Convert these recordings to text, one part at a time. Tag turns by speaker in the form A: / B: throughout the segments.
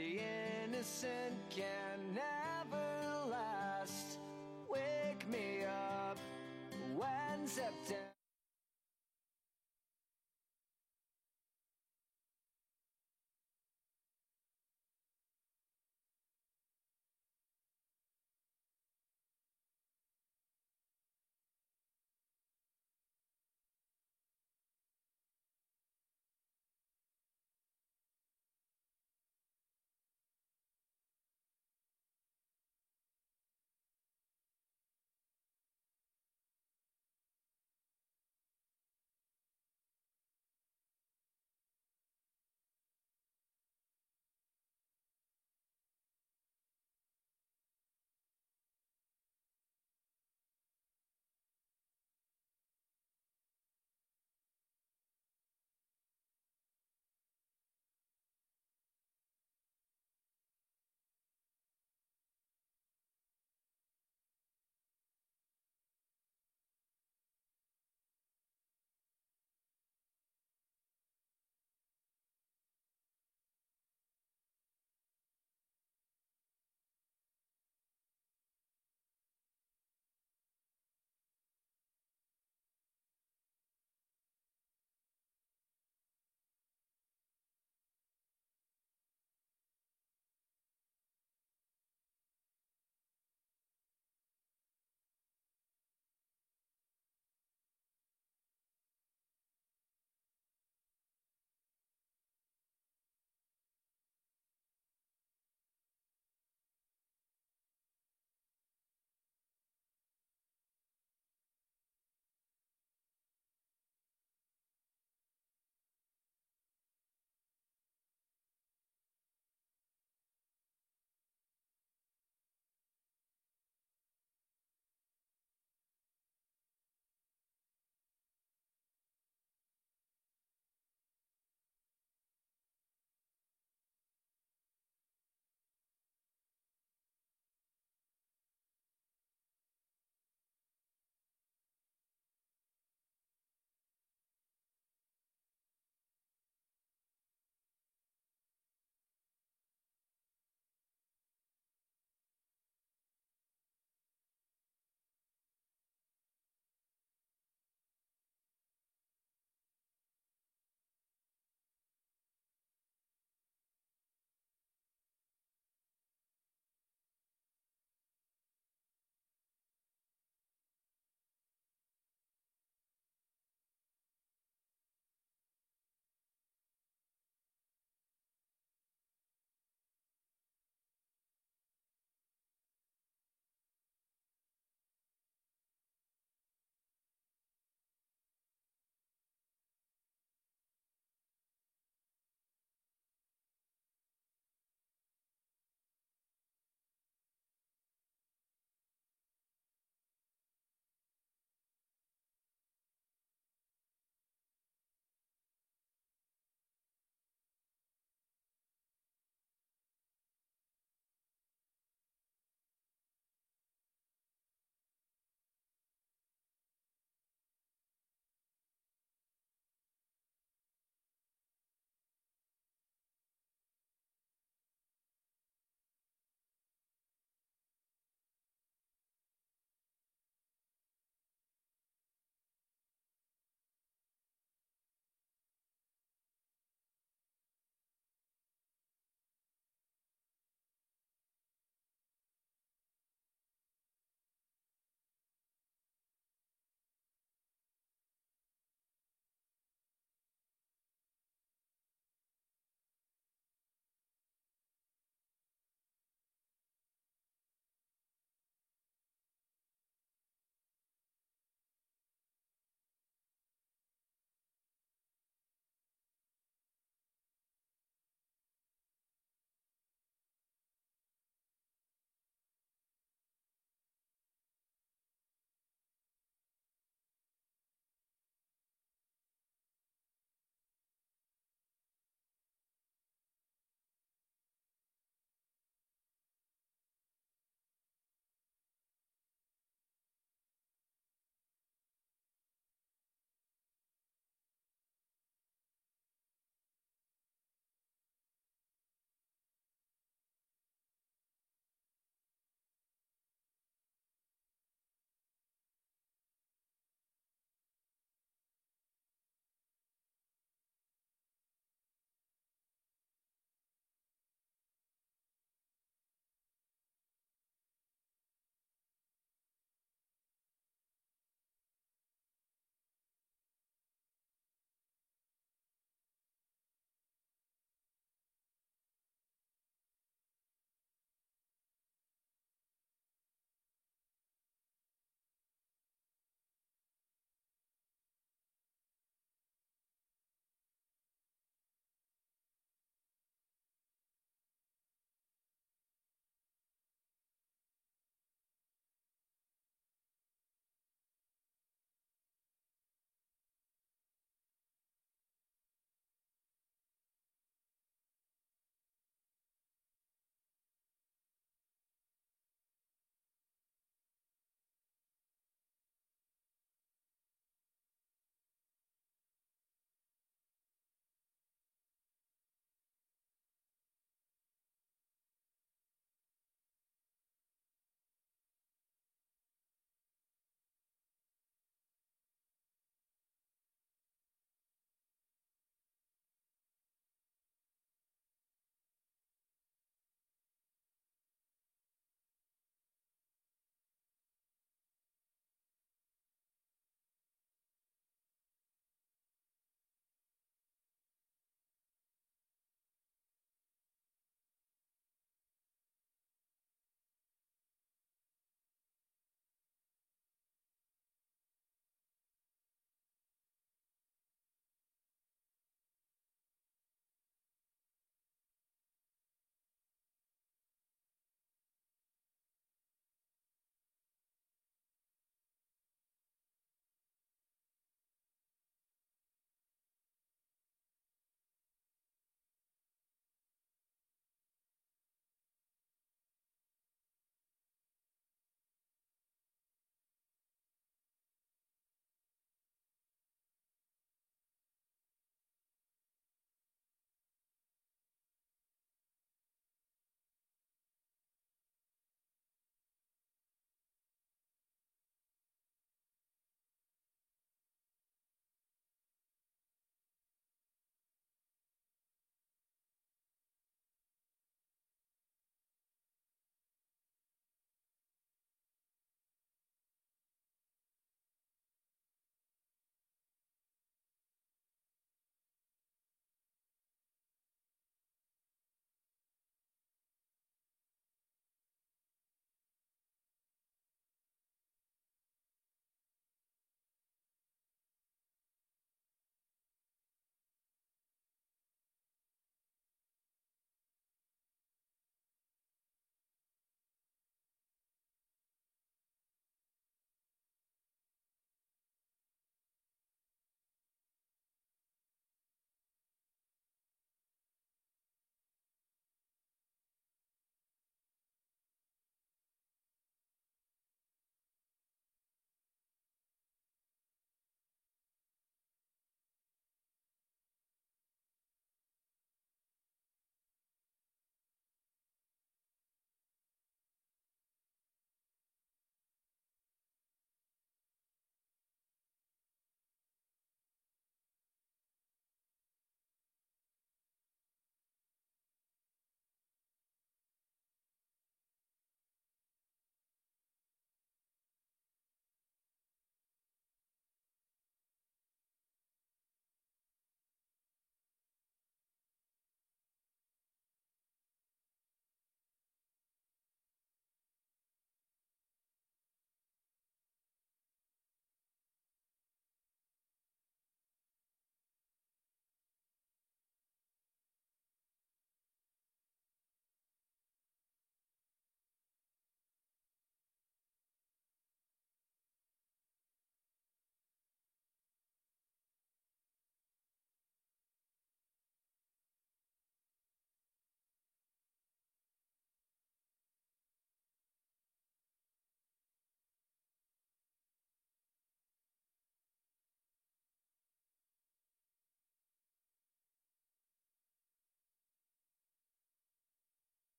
A: The innocent can never last. Wake me up when September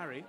B: Harry.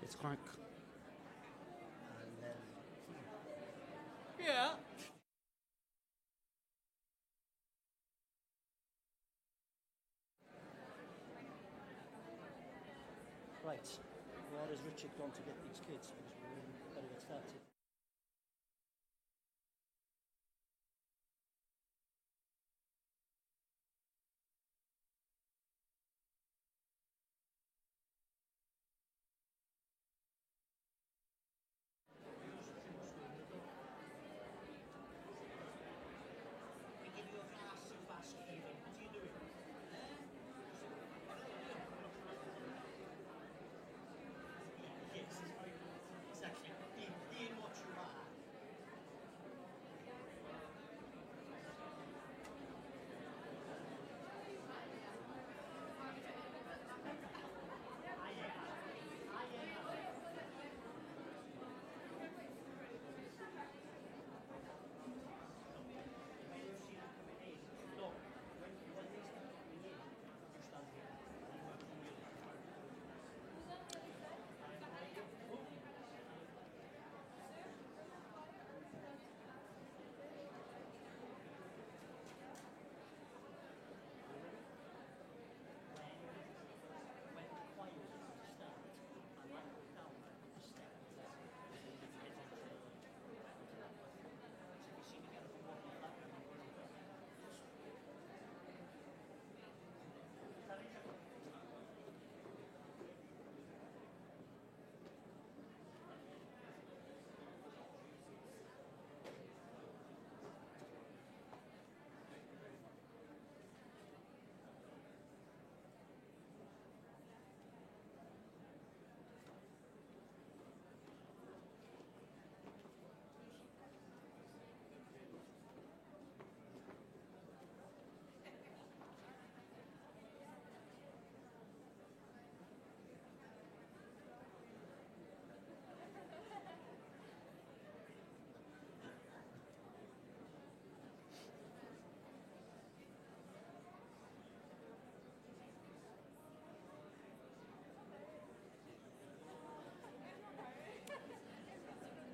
B: It's quite...
C: And then...
B: Yeah.
C: Right, where has Richard gone to get these kids? Because we really better get started.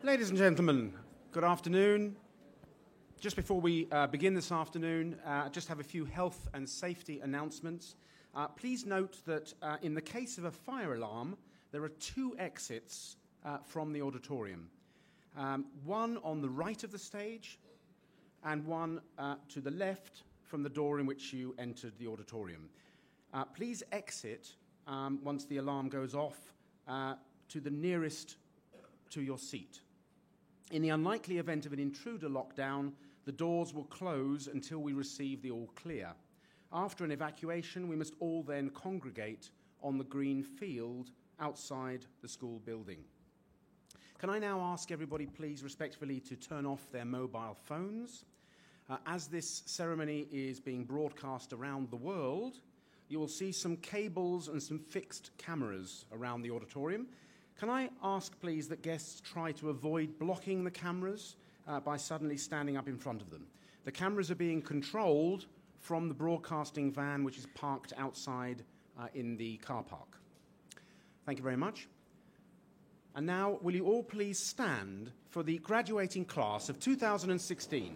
B: Ladies and gentlemen, good afternoon. Just before we begin this afternoon, I just have a few health and safety announcements. Please note that in the case of a fire alarm, there are two exits from the auditorium. One on the right of the stage and one to the left from the door in which you entered the auditorium. Please exit once the alarm goes off to the nearest to your seat. In the unlikely event of an intruder lockdown, the doors will close until we receive the all clear. After an evacuation, we must all then congregate on the green field outside the school building. Can I now ask everybody, please, respectfully, to turn off their mobile phones? As this ceremony is being broadcast around the world, you will see some cables and some fixed cameras around the auditorium. Can I ask, please, that guests try to avoid blocking the cameras by suddenly standing up in front of them? The cameras are being controlled from the broadcasting van, which is parked outside in the car park. Thank you very much. And now, will you all please stand for the graduating class of 2016?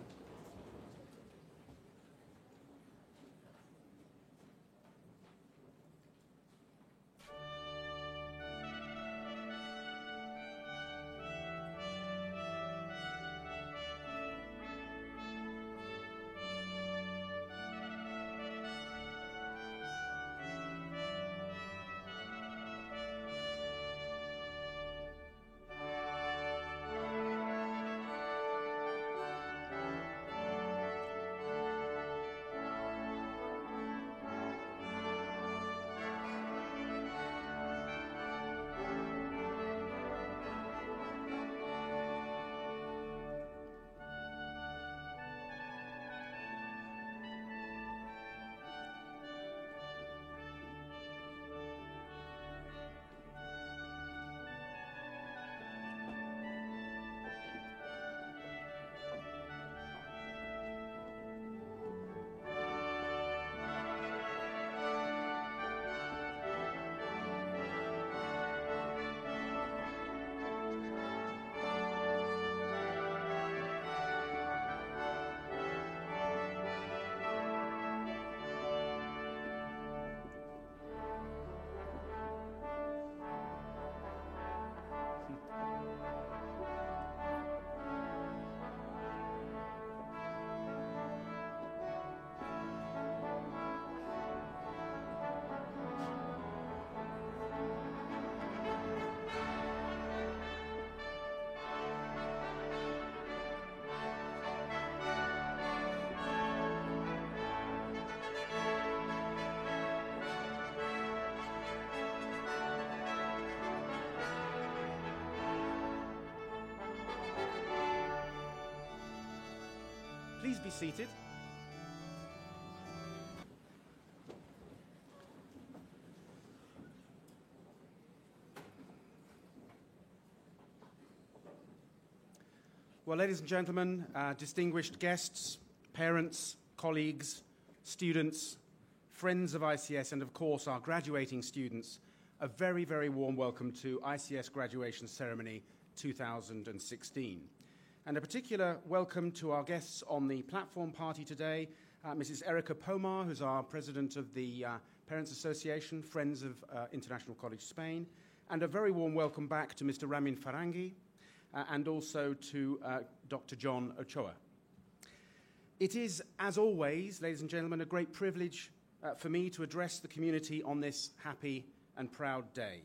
B: please be seated. Well, ladies and gentlemen, distinguished guests, parents, colleagues, students, friends of ICS, and of course our graduating students, a very, very warm welcome to ICS Graduation Ceremony 2016. And a particular welcome to our guests on the platform party today, Mrs. Erica Pomar, who's our president of the Parents Association, Friends of International College Spain, and a very warm welcome back to Mr. Ramin Farangi, and also to Dr. John Ochoa. It is, as always, ladies and gentlemen, a great privilege for me to address the community on this happy and proud day.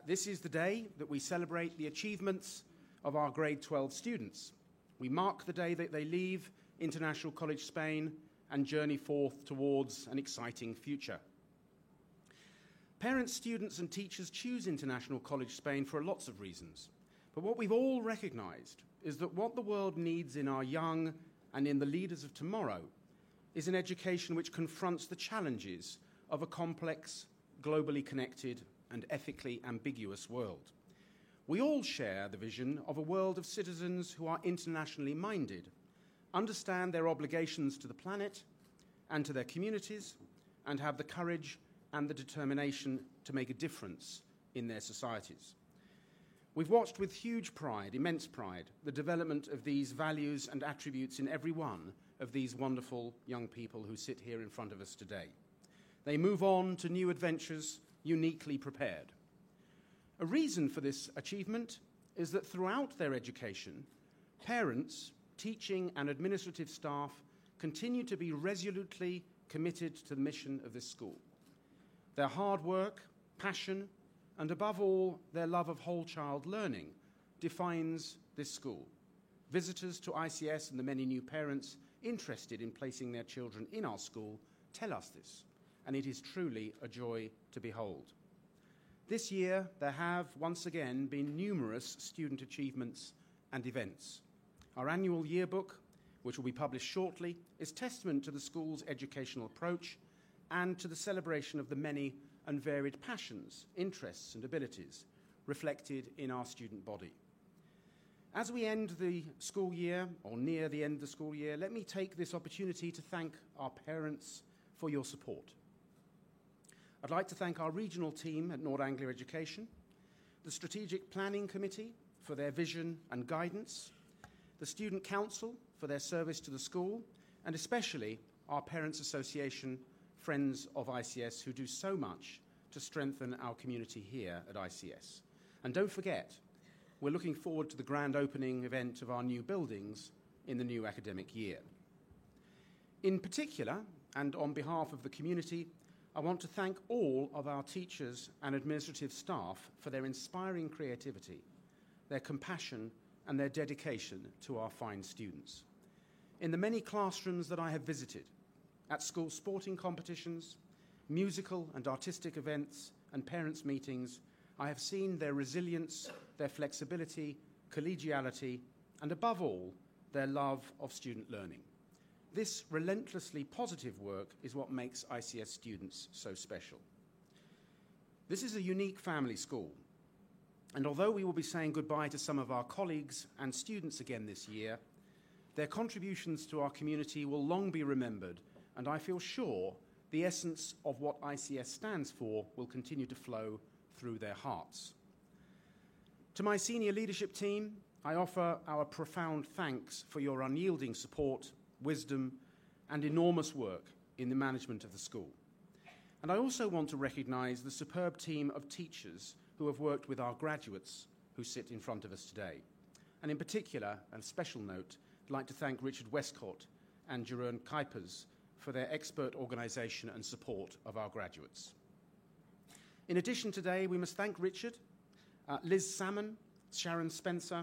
B: This is the day that we celebrate the achievements of our grade 12 students. We mark the day that they leave International College Spain and journey forth towards an exciting future. Parents, students, and teachers choose International College Spain for lots of reasons. But what we've all recognized is that what the world needs in our young and in the leaders of tomorrow is an education which confronts the challenges of a complex, globally connected, and ethically ambiguous world. We all share the vision of a world of citizens who are internationally minded, understand their obligations to the planet and to their communities, and have the courage and the determination to make a difference in their societies. We've watched with huge pride, immense pride, the development of these values and attributes in every one of these wonderful young people who sit here in front of us today. They move on to new adventures uniquely prepared. A reason for this achievement is that throughout their education, parents, teaching and administrative staff continue to be resolutely committed to the mission of this school. Their hard work, passion, and above all, their love of whole child learning defines this school. Visitors to ICS and the many new parents interested in placing their children in our school tell us this, and it is truly a joy to behold. This year, there have once again been numerous student achievements and events. Our annual yearbook, which will be published shortly, is testament to the school's educational approach and to the celebration of the many and varied passions, interests, and abilities reflected in our student body. As we end the school year, or near the end of the school year, let me take this opportunity to thank our parents for your support. I'd like to thank our regional team at Nord Anglia Education, the Strategic Planning Committee for their vision and guidance, the Student Council for their service to the school, and especially our Parents Association, Friends of ICS, who do so much to strengthen our community here at ICS. And don't forget, we're looking forward to the grand opening event of our new buildings in the new academic year. In particular, and on behalf of the community, I want to thank all of our teachers and administrative staff for their inspiring creativity, their compassion, and their dedication to our fine students. In the many classrooms that I have visited, at school sporting competitions, musical and artistic events, and parents' meetings, I have seen their resilience, their flexibility, collegiality, and above all, their love of student learning. This relentlessly positive work is what makes ICS students so special. This is a unique family school, and although we will be saying goodbye to some of our colleagues and students again this year, their contributions to our community will long be remembered, and I feel sure the essence of what ICS stands for will continue to flow through their hearts. To my senior leadership team, I offer our profound thanks for your unyielding support, wisdom, and enormous work in the management of the school. And I also want to recognize the superb team of teachers who have worked with our graduates who sit in front of us today. And in particular, and a special note, I'd like to thank Richard Westcott and Jeroen Kuipers for their expert organization and support of our graduates. In addition today, we must thank Richard, Liz Salmon, Sharon Spencer,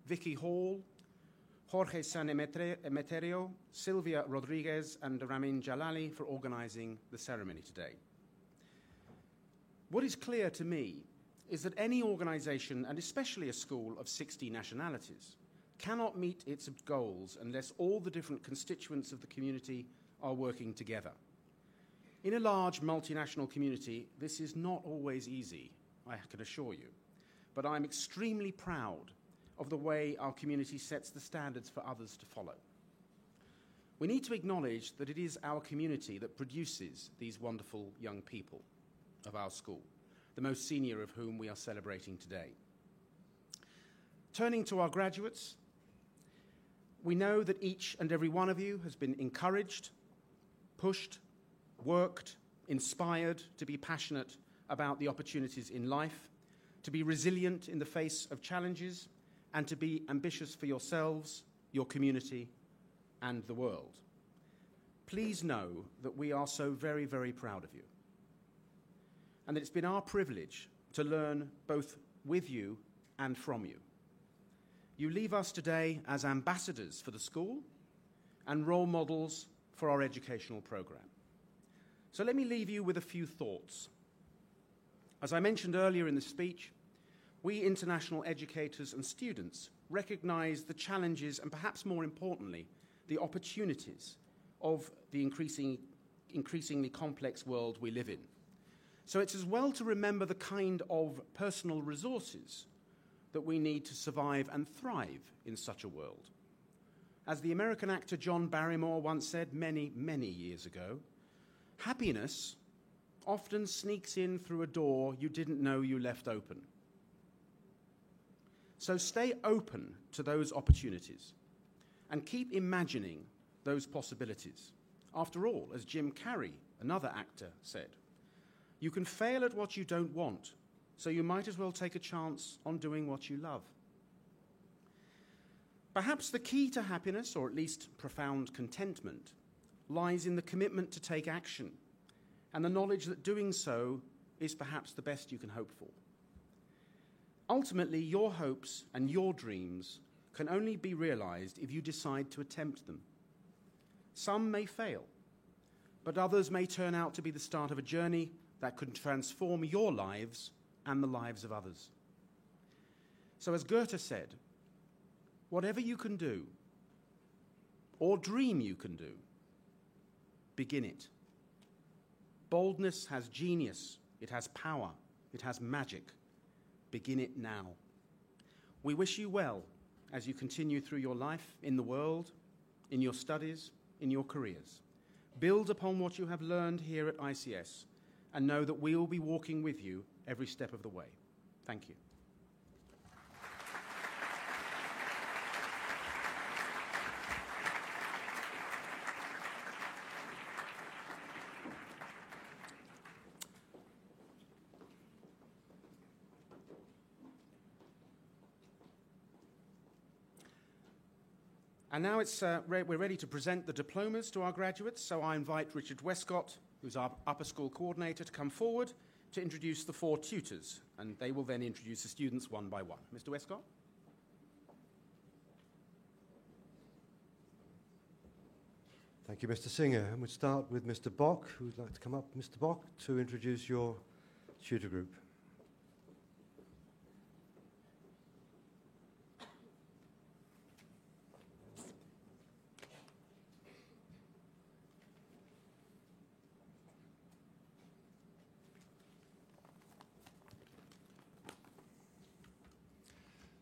B: Vicky Hall, Jorge San Emeterio, Silvia Rodriguez, and Ramin Jalali for organizing the ceremony today. What is clear to me is that any organization, and especially a school of 60 nationalities, cannot meet its goals unless all the different constituents of the community are working together. In a large multinational community, this is not always easy, I can assure you, but I'm extremely proud of the way our community sets the standards for others to follow. We need to acknowledge that it is our community that produces these wonderful young people of our school, the most senior of whom we are celebrating today. Turning to our graduates, we know that each and every one of you has been encouraged, pushed, worked, inspired to be passionate about the opportunities in life, to be resilient in the face of challenges, and to be ambitious for yourselves, your community, and the world. Please know that we are so very, very proud of you, and that it's been our privilege to learn both with you and from you. You leave us today as ambassadors for the school and role models for our educational program. So let me leave you with a few thoughts. As I mentioned earlier in the speech, we international educators and students recognize the challenges and perhaps more importantly, the opportunities of the increasingly complex world we live in. So it's as well to remember the kind of personal resources that we need to survive and thrive in such a world. As the American actor John Barrymore once said many, many years ago, happiness often sneaks in through a door you didn't know you left open. So stay open to those opportunities and keep imagining those possibilities. After all, as Jim Carrey, another actor, said, you can fail at what you don't want, so you might as well take a chance on doing what you love. Perhaps the key to happiness, or at least profound contentment, lies in the commitment to take action and the knowledge that doing so is perhaps the best you can hope for. Ultimately, your hopes and your dreams can only be realized if you decide to attempt them. Some may fail, but others may turn out to be the start of a journey that could transform your lives and the lives of others. So as Goethe said, whatever you can do, or dream you can do, begin it. Boldness has genius, it has power, it has magic. Begin it now. We wish you well as you continue through your life in the world, in your studies, in your careers. Build upon what you have learned here at ICS and know that we will be walking with you every step of the way. Thank you. And now we're ready to present the diplomas to our graduates, so I invite Richard Westcott, who's our upper school coordinator, to come forward to introduce the 4 tutors, and they will then introduce the students one by one. Mr. Westcott?
D: Thank you, Mr. Singer. And we'll start with Mr. Bock, who would like to come up, Mr. Bock, to introduce your tutor group.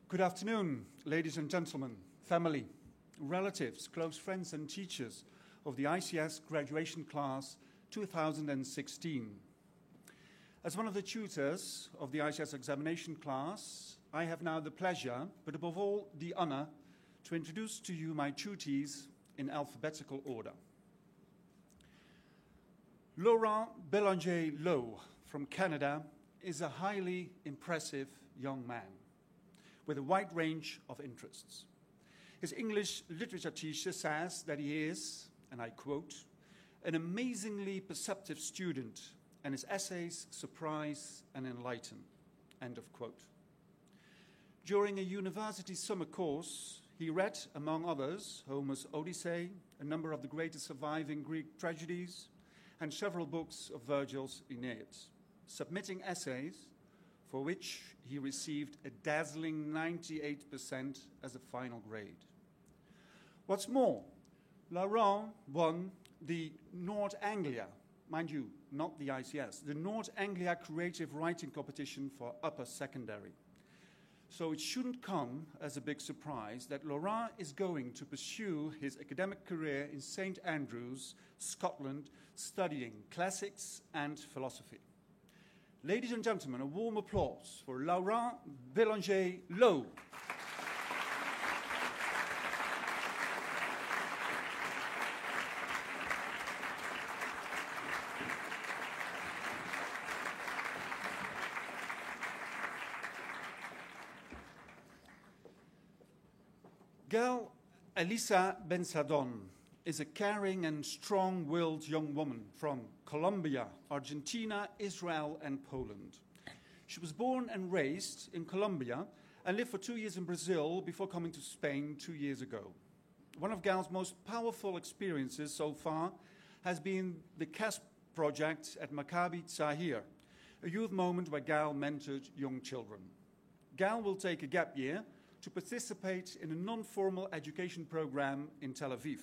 E: Good afternoon, ladies and gentlemen, family, relatives, close friends and teachers of the ICS graduation class 2016. As one of the tutors of the ICS examination class, I have now the pleasure, but above all the honor, to introduce to you my tutees in alphabetical order. Laurent Bélanger-Lowe from Canada is a highly impressive young man with a wide range of interests. His English literature teacher says that he is, and I quote, an amazingly perceptive student, and his essays surprise and enlighten, end of quote. During a university summer course, he read, among others, Homer's Odyssey, a number of the greatest surviving Greek tragedies, and several books of Virgil's Aeneid, submitting essays for which he received a dazzling 98% as a final grade. What's more, Laurent won the Nord Anglia, mind you, not the ICS, the Nord Anglia Creative Writing Competition for upper secondary. So it shouldn't come as a big surprise that Laurent is going to pursue his academic career in St. Andrews, Scotland, studying classics and philosophy. Ladies and gentlemen, a warm applause for Laurent Bélanger-Lowe. Gal Elisa Bensadon is a caring and strong-willed young woman from Colombia, Argentina, Israel, and Poland. She was born and raised in Colombia and lived for 2 years in Brazil before coming to Spain 2 years ago. One of Gal's most powerful experiences so far has been the CASP project at Maccabi Tzahir, a youth moment where Gal mentored young children. Gal will take a gap year to participate in a non-formal education program in Tel Aviv.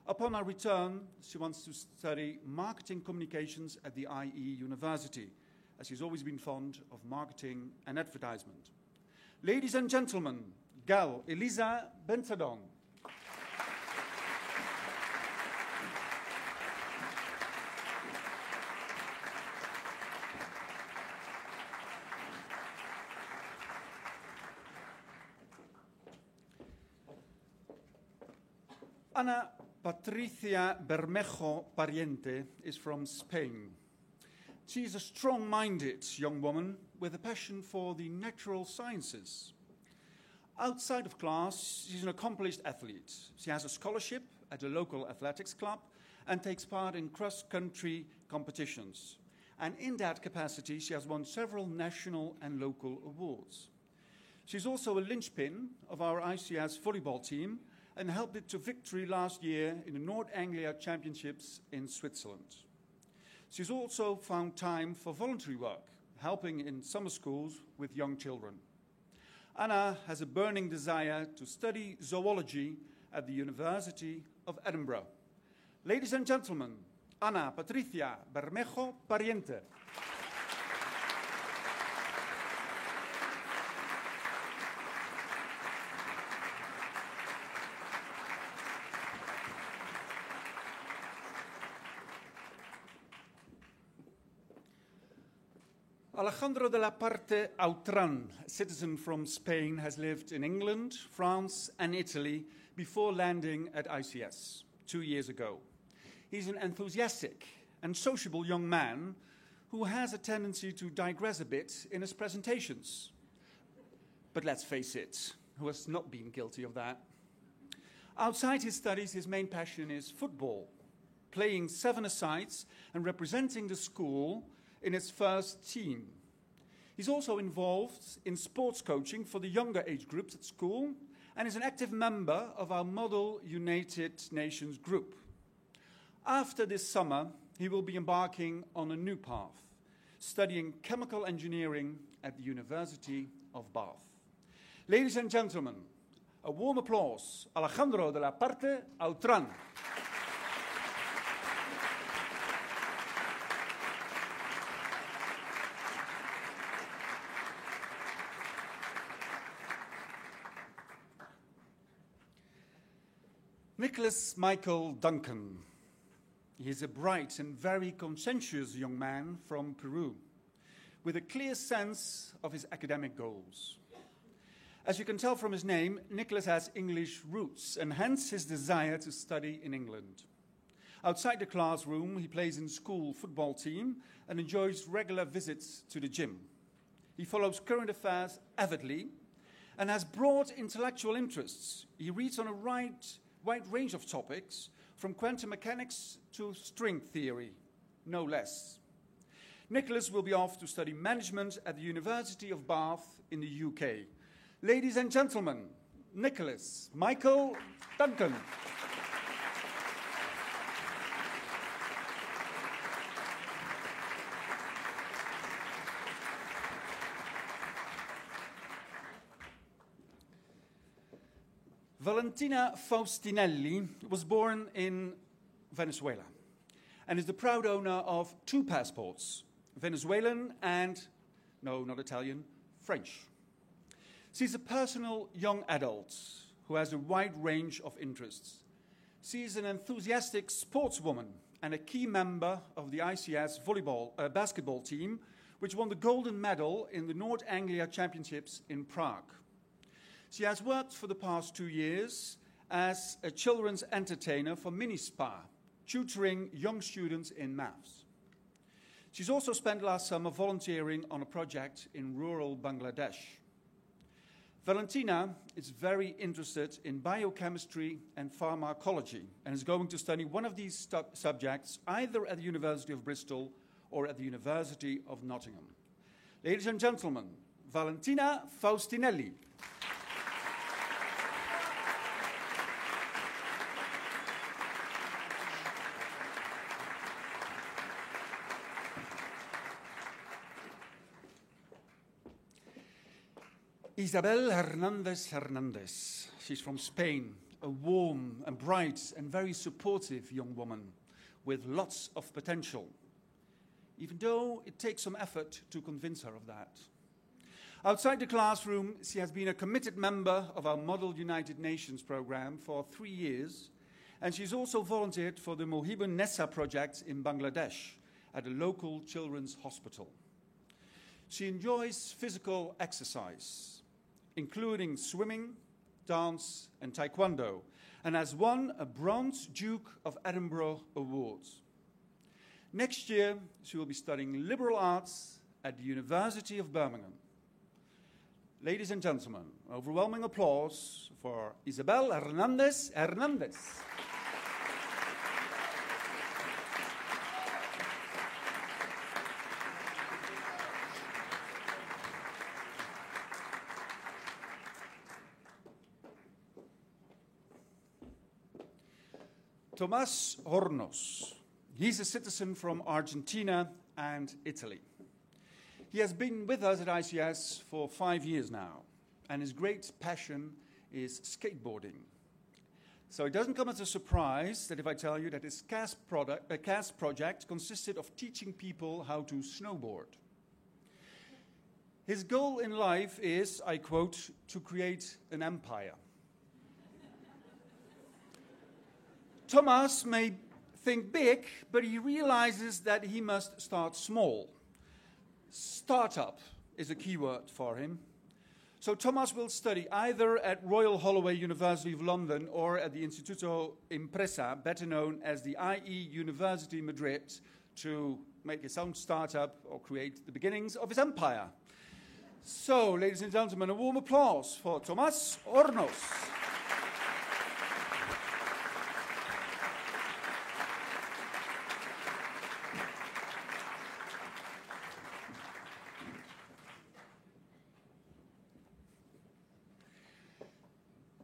E: Upon her return, she wants to study marketing communications at the IE University, as she's always been fond of marketing and advertisement. Ladies and gentlemen, Gal Elisa Bensadon. Ana Patricia Bermejo Pariente is from Spain. She is a strong-minded young woman with a passion for the natural sciences. Outside of class, she's an accomplished athlete. She has a scholarship at a local athletics club and takes part in cross-country competitions. And in that capacity, she has won several national and local awards. She's also a linchpin of our ICS volleyball team and helped it to victory last year in the Nord Anglia Championships in Switzerland. She's also found time for voluntary work, helping in summer schools with young children. Anna has a burning desire to study zoology at the University of Edinburgh. Ladies and gentlemen, Ana Patricia Bermejo Pariente. Alejandro de la Parte Autran, a citizen from Spain, has lived in England, France, and Italy before landing at ICS 2 years ago. He's an enthusiastic and sociable young man who has a tendency to digress a bit in his presentations. But let's face it, who has not been guilty of that? Outside his studies, his main passion is football, playing 7-a-sides and representing the school in its first team. He's also involved in sports coaching for the younger age groups at school and is an active member of our Model United Nations group. After this summer, he will be embarking on a new path, studying chemical engineering at the University of Bath. Ladies and gentlemen, a warm applause, Alejandro de la Parte Autran. Nicholas Michael Duncan. He is a bright and very conscientious young man from Peru, with a clear sense of his academic goals. As you can tell from his name, Nicholas has English roots, and hence his desire to study in England. Outside the classroom, he plays in school football team and enjoys regular visits to the gym. He follows current affairs avidly and has broad intellectual interests. He reads on a wide range of topics, from quantum mechanics to string theory, no less. Nicholas will be off to study management at the University of Bath in the UK. Ladies and gentlemen, Nicholas Michael Duncan. Valentina Faustinelli was born in Venezuela and is the proud owner of 2 passports, Venezuelan and, no, not Italian, French. She's a personal young adult who has a wide range of interests. She is an enthusiastic sportswoman and a key member of the ICS basketball team, which won the golden medal in the North Anglia Championships in Prague. She has worked for the past 2 years as a children's entertainer for Minispa, tutoring young students in maths. She's also spent last summer volunteering on a project in rural Bangladesh. Valentina is very interested in biochemistry and pharmacology and is going to study one of these subjects either at the University of Bristol or at the University of Nottingham. Ladies and gentlemen, Valentina Faustinelli. Isabel Hernandez. She's from Spain, a warm and bright and very supportive young woman with lots of potential, even though it takes some effort to convince her of that. Outside the classroom, she has been a committed member of our Model United Nations program for 3 years, and she's also volunteered for the Mohibun Nessa project in Bangladesh at a local children's hospital. She enjoys physical exercise, including swimming, dance, and taekwondo, and has won a Bronze Duke of Edinburgh Award. Next year, she will be studying liberal arts at the University of Birmingham. Ladies and gentlemen, overwhelming applause for Isabel Hernandez. Tomás Hornos. He's a citizen from Argentina and Italy. He has been with us at ICS for 5 years now, and his great passion is skateboarding. So it doesn't come as a surprise that if I tell you that his CAS project consisted of teaching people how to snowboard. His goal in life is, I quote, to create an empire. Thomas may think big, but he realizes that he must start small. Startup is a key word for him. So Thomas will study either at Royal Holloway University of London or at the Instituto Impresa, better known as the IE University Madrid, to make his own startup or create the beginnings of his empire. So, ladies and gentlemen, a warm applause for Tomás Hornos.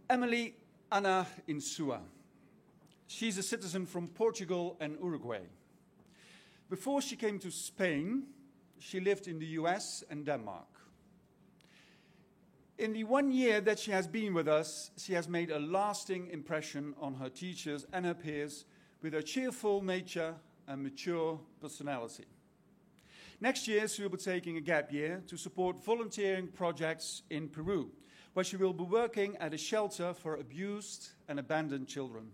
E: Emily Ana Insua. She's a citizen from Portugal and Uruguay. Before she came to Spain, she lived in the US and Denmark. In the 1 year that she has been with us, she has made a lasting impression on her teachers and her peers with her cheerful nature and mature personality. Next year, she will be taking a gap year to support volunteering projects in Peru, where she will be working at a shelter for abused and abandoned children.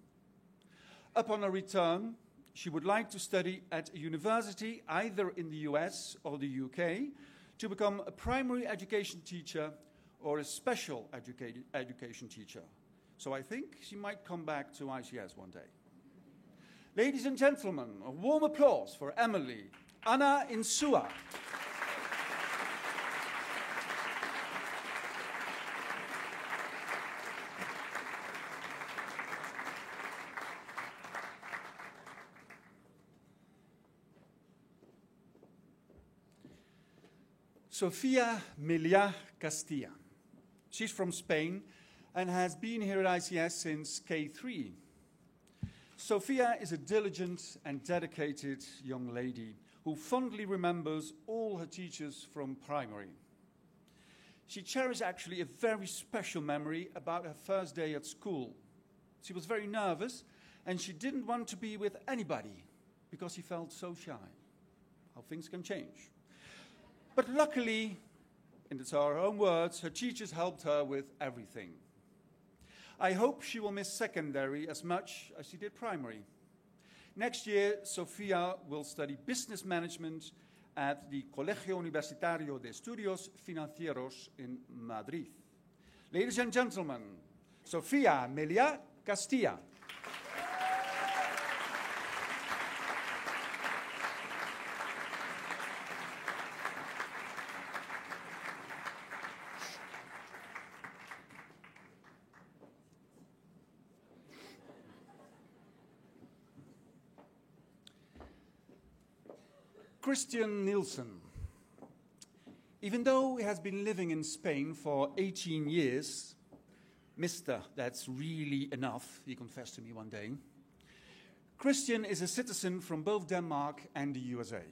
E: Upon her return, she would like to study at a university either in the US or the UK to become a primary education teacher or a special education teacher. So I think she might come back to ICS one day. Ladies and gentlemen, a warm applause for Emily Ana Insua. Sofia Meliá Castilla. She's from Spain and has been here at ICS since K3. Sofia is a diligent and dedicated young lady who fondly remembers all her teachers from primary. She cherished actually a very special memory about her first day at school. She was very nervous, and she didn't want to be with anybody because she felt so shy. How things can change. But luckily, in her own words, her teachers helped her with everything. I hope she will miss secondary as much as she did primary. Next year, Sofia will study business management at the Colegio Universitario de Estudios Financieros in Madrid. Ladies and gentlemen, Sofia Melia Castilla. Christian Nielsen. Even though he has been living in Spain for 18 years, Mr., that's really enough, he confessed to me one day. Christian is a citizen from both Denmark and the USA.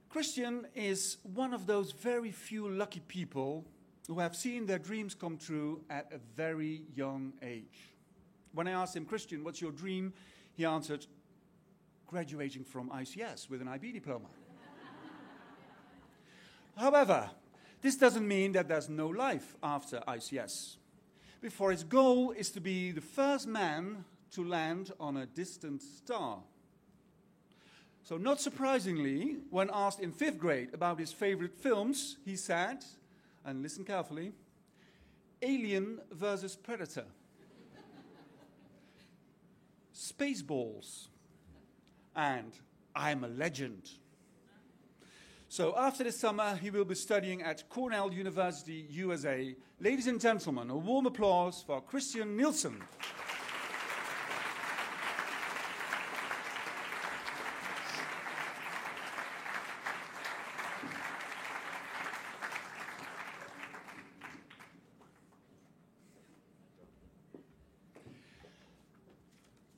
E: Christian is one of those very few lucky people who have seen their dreams come true at a very young age. When I asked him, Christian, what's your dream? He answered, graduating from ICS with an IB diploma. However, this doesn't mean that there's no life after ICS. For his goal is to be the first man to land on a distant star. So not surprisingly, when asked in 5th grade about his favorite films, he said, and listen carefully, Alien versus Predator, Spaceballs, and I'm a Legend. So after this summer, he will be studying at Cornell University, USA. Ladies and gentlemen, a warm applause for Christian Nielsen.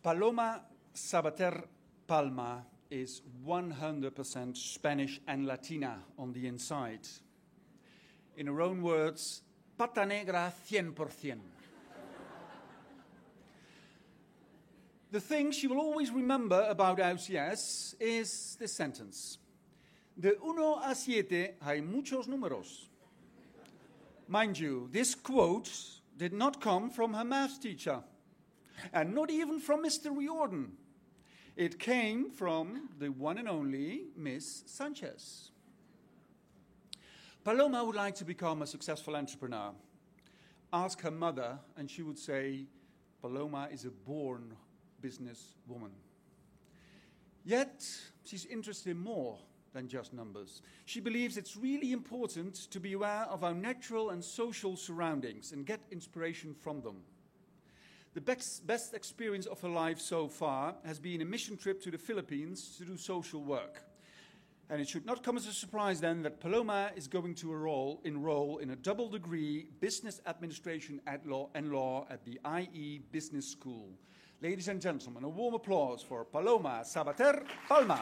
E: Paloma Sabater Palma is 100% Spanish and Latina on the inside. In her own words, pata negra 100%. The thing she will always remember about ICS is this sentence. De 1 a 7 hay muchos números. Mind you, this quote did not come from her maths teacher, and not even from Mr. Riordan. It came from the one and only Miss Sanchez. Paloma would like to become a successful entrepreneur. Ask her mother, and she would say, Paloma is a born businesswoman. Yet, she's interested in more than just numbers. She believes it's really important to be aware of our natural and social surroundings and get inspiration from them. The best experience of her life so far has been a mission trip to the Philippines to do social work. And it should not come as a surprise then that Paloma is going to enroll in a double degree business administration and law at the IE Business School. Ladies and gentlemen, a warm applause for Paloma Sabater Palma.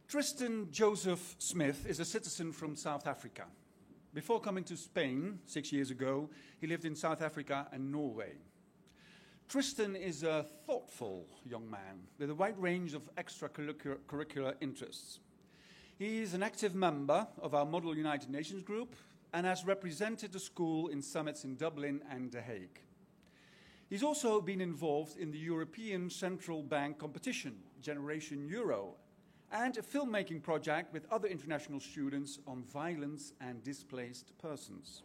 E: Tristan Joseph Smith is a citizen from South Africa. Before coming to Spain 6 years ago, he lived in South Africa and Norway. Tristan is a thoughtful young man with a wide range of extracurricular interests. He is an active member of our Model United Nations group and has represented the school in summits in Dublin and The Hague. He's also been involved in the European Central Bank competition, Generation Euro, and a filmmaking project with other international students on violence and displaced persons.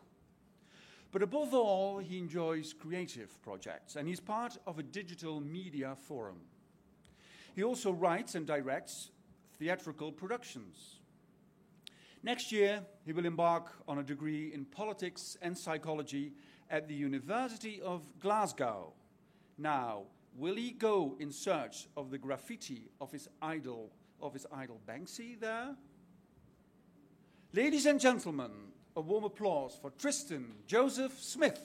E: But above all, he enjoys creative projects, and he's part of a digital media forum. He also writes and directs theatrical productions. Next year, he will embark on a degree in politics and psychology at the University of Glasgow. Now, will he go in search of the graffiti of his idol Banksy there? Ladies and gentlemen, a warm applause for Tristan Joseph Smith.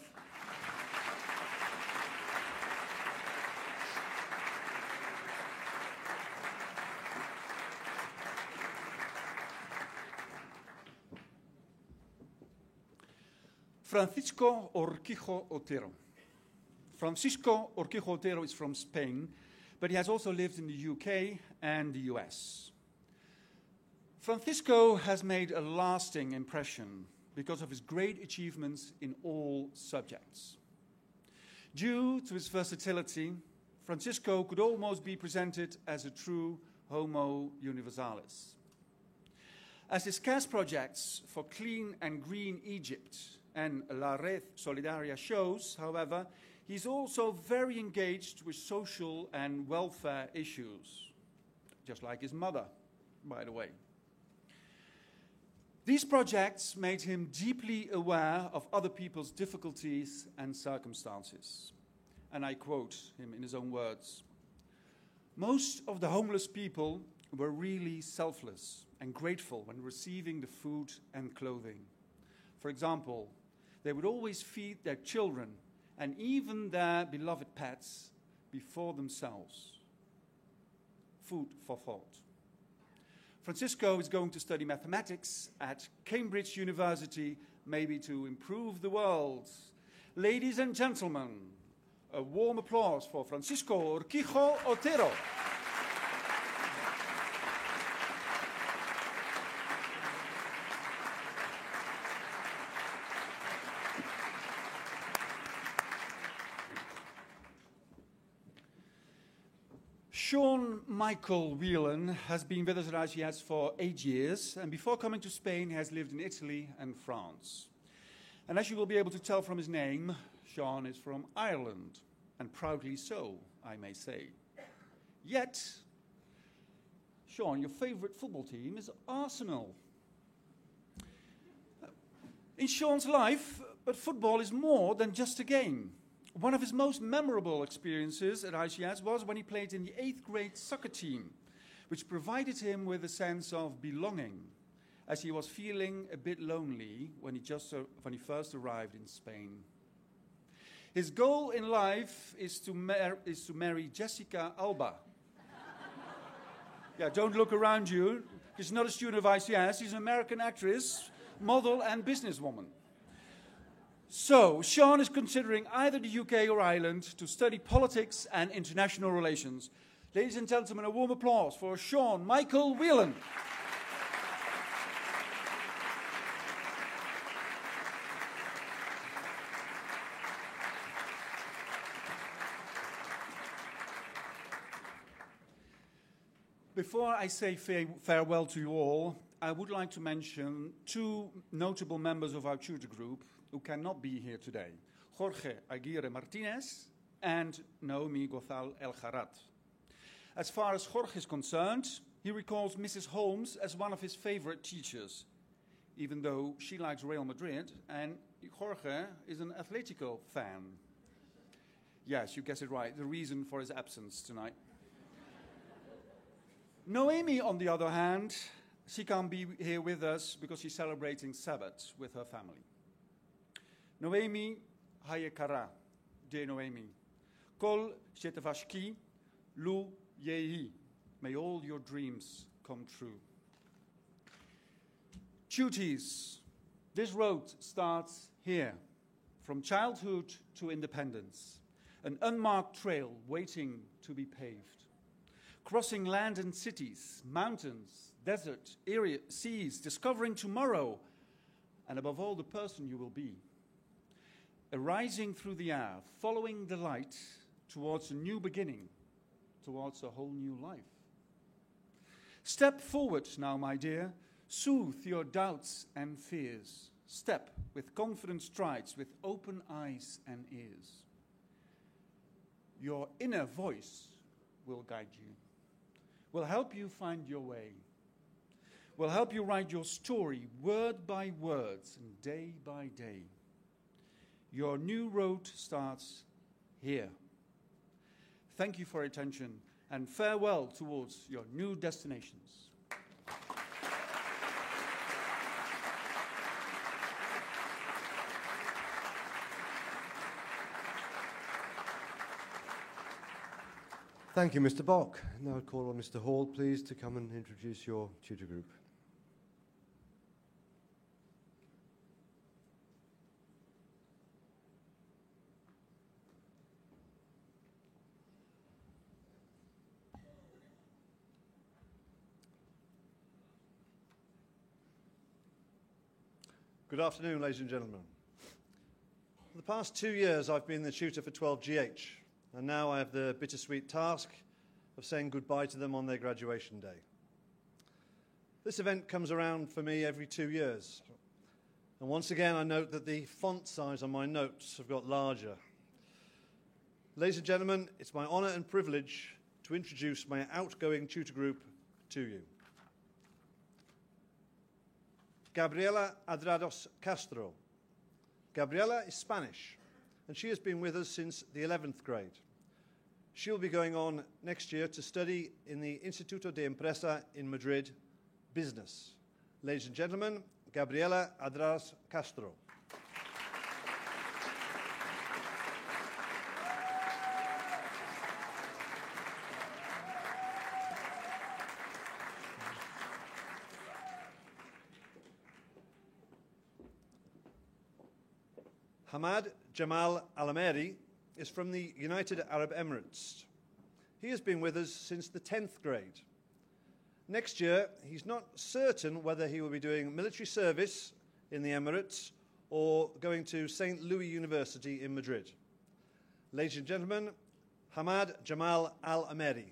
E: Francisco Urquijo Otero. Francisco Urquijo Otero is from Spain, but he has also lived in the UK and the US. Francisco has made a lasting impression because of his great achievements in all subjects. Due to his versatility, Francisco could almost be presented as a true homo universalis. As his CAS projects for Clean and Green Egypt and La Red Solidaria shows, however, he's also very engaged with social and welfare issues, just like his mother, by the way. These projects made him deeply aware of other people's difficulties and circumstances. And I quote him in his own words, "Most of the homeless people were really selfless and grateful when receiving the food and clothing. For example, they would always feed their children and even their beloved pets before themselves." Food for thought. Francisco is going to study mathematics at Cambridge University, maybe to improve the world. Ladies and gentlemen, a warm applause for Francisco Urquijo Otero. Sean Michael Whelan has been with us at ICS for 8 years, and before coming to Spain, he has lived in Italy and France. And as you will be able to tell from his name, Sean is from Ireland, and proudly so, I may say. Yet, Sean, your favourite football team is Arsenal. In Sean's life, but football is more than just a game. One of his most memorable experiences at ICS was when he played in the 8th grade soccer team, which provided him with a sense of belonging, as he was feeling a bit lonely when he first arrived in Spain. His goal in life is to marry Jessica Alba. Yeah, don't look around you. She's not a student of ICS. She's an American actress, model, and businesswoman. So, Sean is considering either the UK or Ireland to study politics and international relations. Ladies and gentlemen, a warm applause for Sean Michael Whelan. Before I say farewell to you all, I would like to mention two notable members of our tutor group who cannot be here today, Jorge Aguirre Martinez and Naomi Gozal El Kharat. As far as Jorge is concerned, he recalls Mrs. Holmes as one of his favorite teachers, even though she likes Real Madrid and Jorge is an Atletico fan. Yes, you guessed it right, the reason for his absence tonight. Noemi, on the other hand, she can't be here with us because she's celebrating Sabbath with her family. Noemi Hayekara, dear Noemi, Kol Shetavashki Lu Yehi, may all your dreams come true. Duties. This road starts here, from childhood to independence, an unmarked trail waiting to be paved. Crossing land and cities, mountains, desert, seas, discovering tomorrow, and above all, the person you will be. Arising through the air, following the light towards a new beginning, towards a whole new life. Step forward now, my dear, soothe your doubts and fears. Step with confident strides, with open eyes and ears. Your inner voice will guide you, will help you find your way, will help you write your story word by word and day by day. Your new road starts here. Thank you for your attention and farewell towards your new destinations.
D: Thank you, Mr. Bock. Now I call on Mr. Hall, please, to come and introduce your tutor group.
F: Good afternoon, ladies and gentlemen. For the past 2 years, I've been the tutor for 12GH, and now I have the bittersweet task of saying goodbye to them on their graduation day. This event comes around for me every 2 years, and once again I note that the font size on my notes have got larger. Ladies and gentlemen, it's my honour and privilege to introduce my outgoing tutor group to you. Gabriela Adrados Castro. Gabriela is Spanish, and she has been with us since the 11th grade. She'll be going on next year to study in the Instituto de Empresa in Madrid, business. Ladies and gentlemen, Gabriela Adrados Castro. Hamad Jamal Al-Ameri is from the United Arab Emirates. He has been with us since the 10th grade. Next year, he's not certain whether he will be doing military service in the Emirates or going to St. Louis University in Madrid. Ladies and gentlemen, Hamad Jamal Al-Ameri.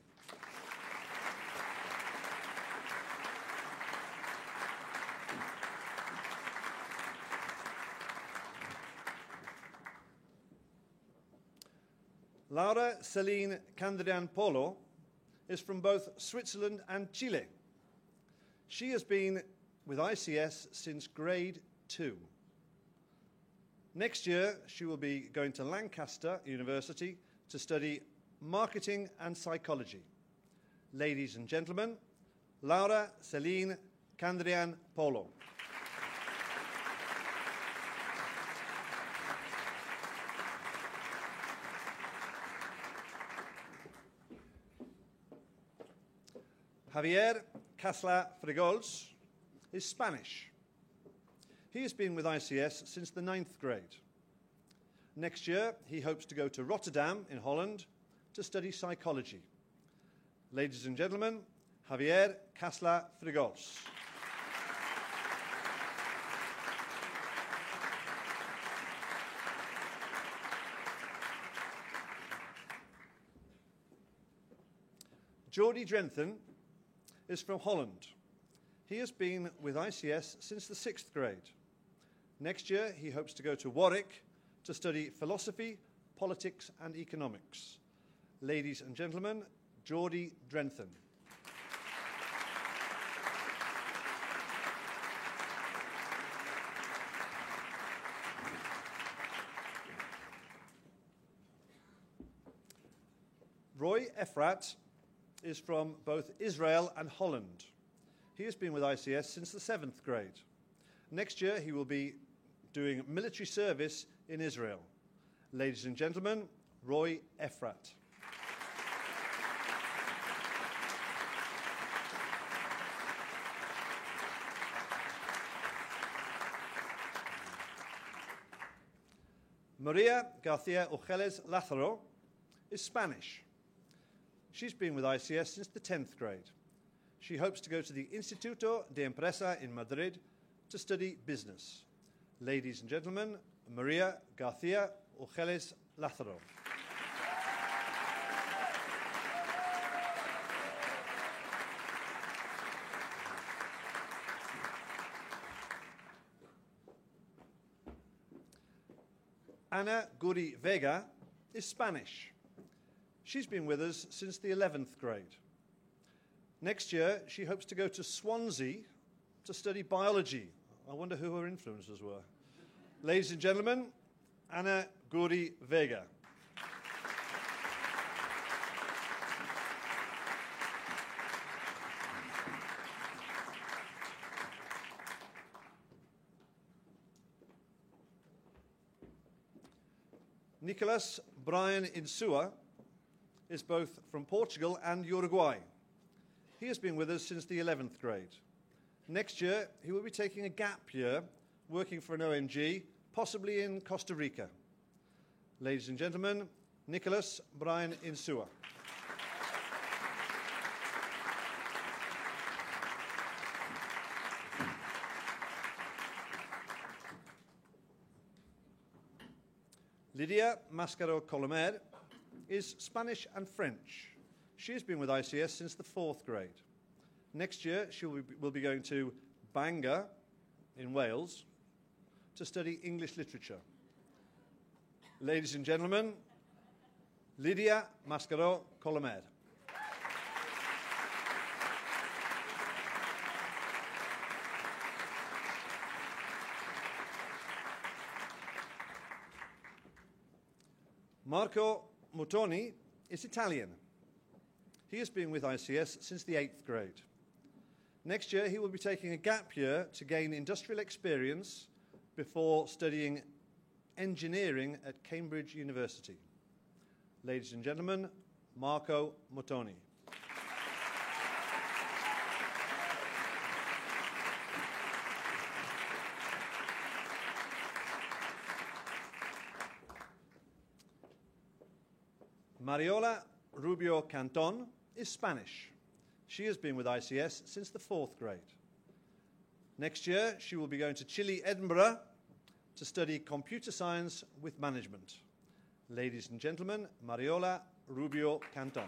F: Laura Celine Candrian Polo is from both Switzerland and Chile. She has been with ICS since grade 2. Next year, she will be going to Lancaster University to study marketing and psychology. Ladies and gentlemen, Laura Celine Candrian Polo. Javier Casla Frigols is Spanish. He has been with ICS since the 9th grade. Next year, he hopes to go to Rotterdam in Holland to study psychology. Ladies and gentlemen, Javier Casla Frigols. Jordi Drenthen is from Holland. He has been with ICS since the 6th grade. Next year, he hopes to go to Warwick to study philosophy, politics, and economics. Ladies and gentlemen, Jordi Drenthen. Roy Efrat is from both Israel and Holland. He has been with ICS since the 7th grade. Next year, he will be doing military service in Israel. Ladies and gentlemen, Roy Efrat. Maria Garcia Ojeles Lázaro is Spanish. She's been with ICS since the 10th grade. She hopes to go to the Instituto de Empresa in Madrid to study business. Ladies and gentlemen, Maria Garcia Ojeles Lázaro. Ana Guri Vega is Spanish. She's been with us since the 11th grade. Next year, she hopes to go to Swansea to study biology. I wonder who her influences were. Ladies and gentlemen, Ana Guri Vega. Nicholas Brian Insua is both from Portugal and Uruguay. He has been with us since the 11th grade. Next year, he will be taking a gap year, working for an ONG, possibly in Costa Rica. Ladies and gentlemen, Nicholas Brian Insua. Lydia Mascaro Colomer is Spanish and French. She has been with ICS since the 4th grade. Next year, she will be going to Bangor in Wales to study English literature. Ladies and gentlemen, Lydia Mascaro Colomer. Marco Mutoni is Italian. He has been with ICS since the 8th grade. Next year, he will be taking a gap year to gain industrial experience before studying engineering at Cambridge University. Ladies and gentlemen, Marco Mutoni. Mariola Rubio Canton is Spanish. She has been with ICS since the 4th grade. Next year, she will be going to Chile, Edinburgh, to study computer science with management. Ladies and gentlemen, Mariola Rubio Canton.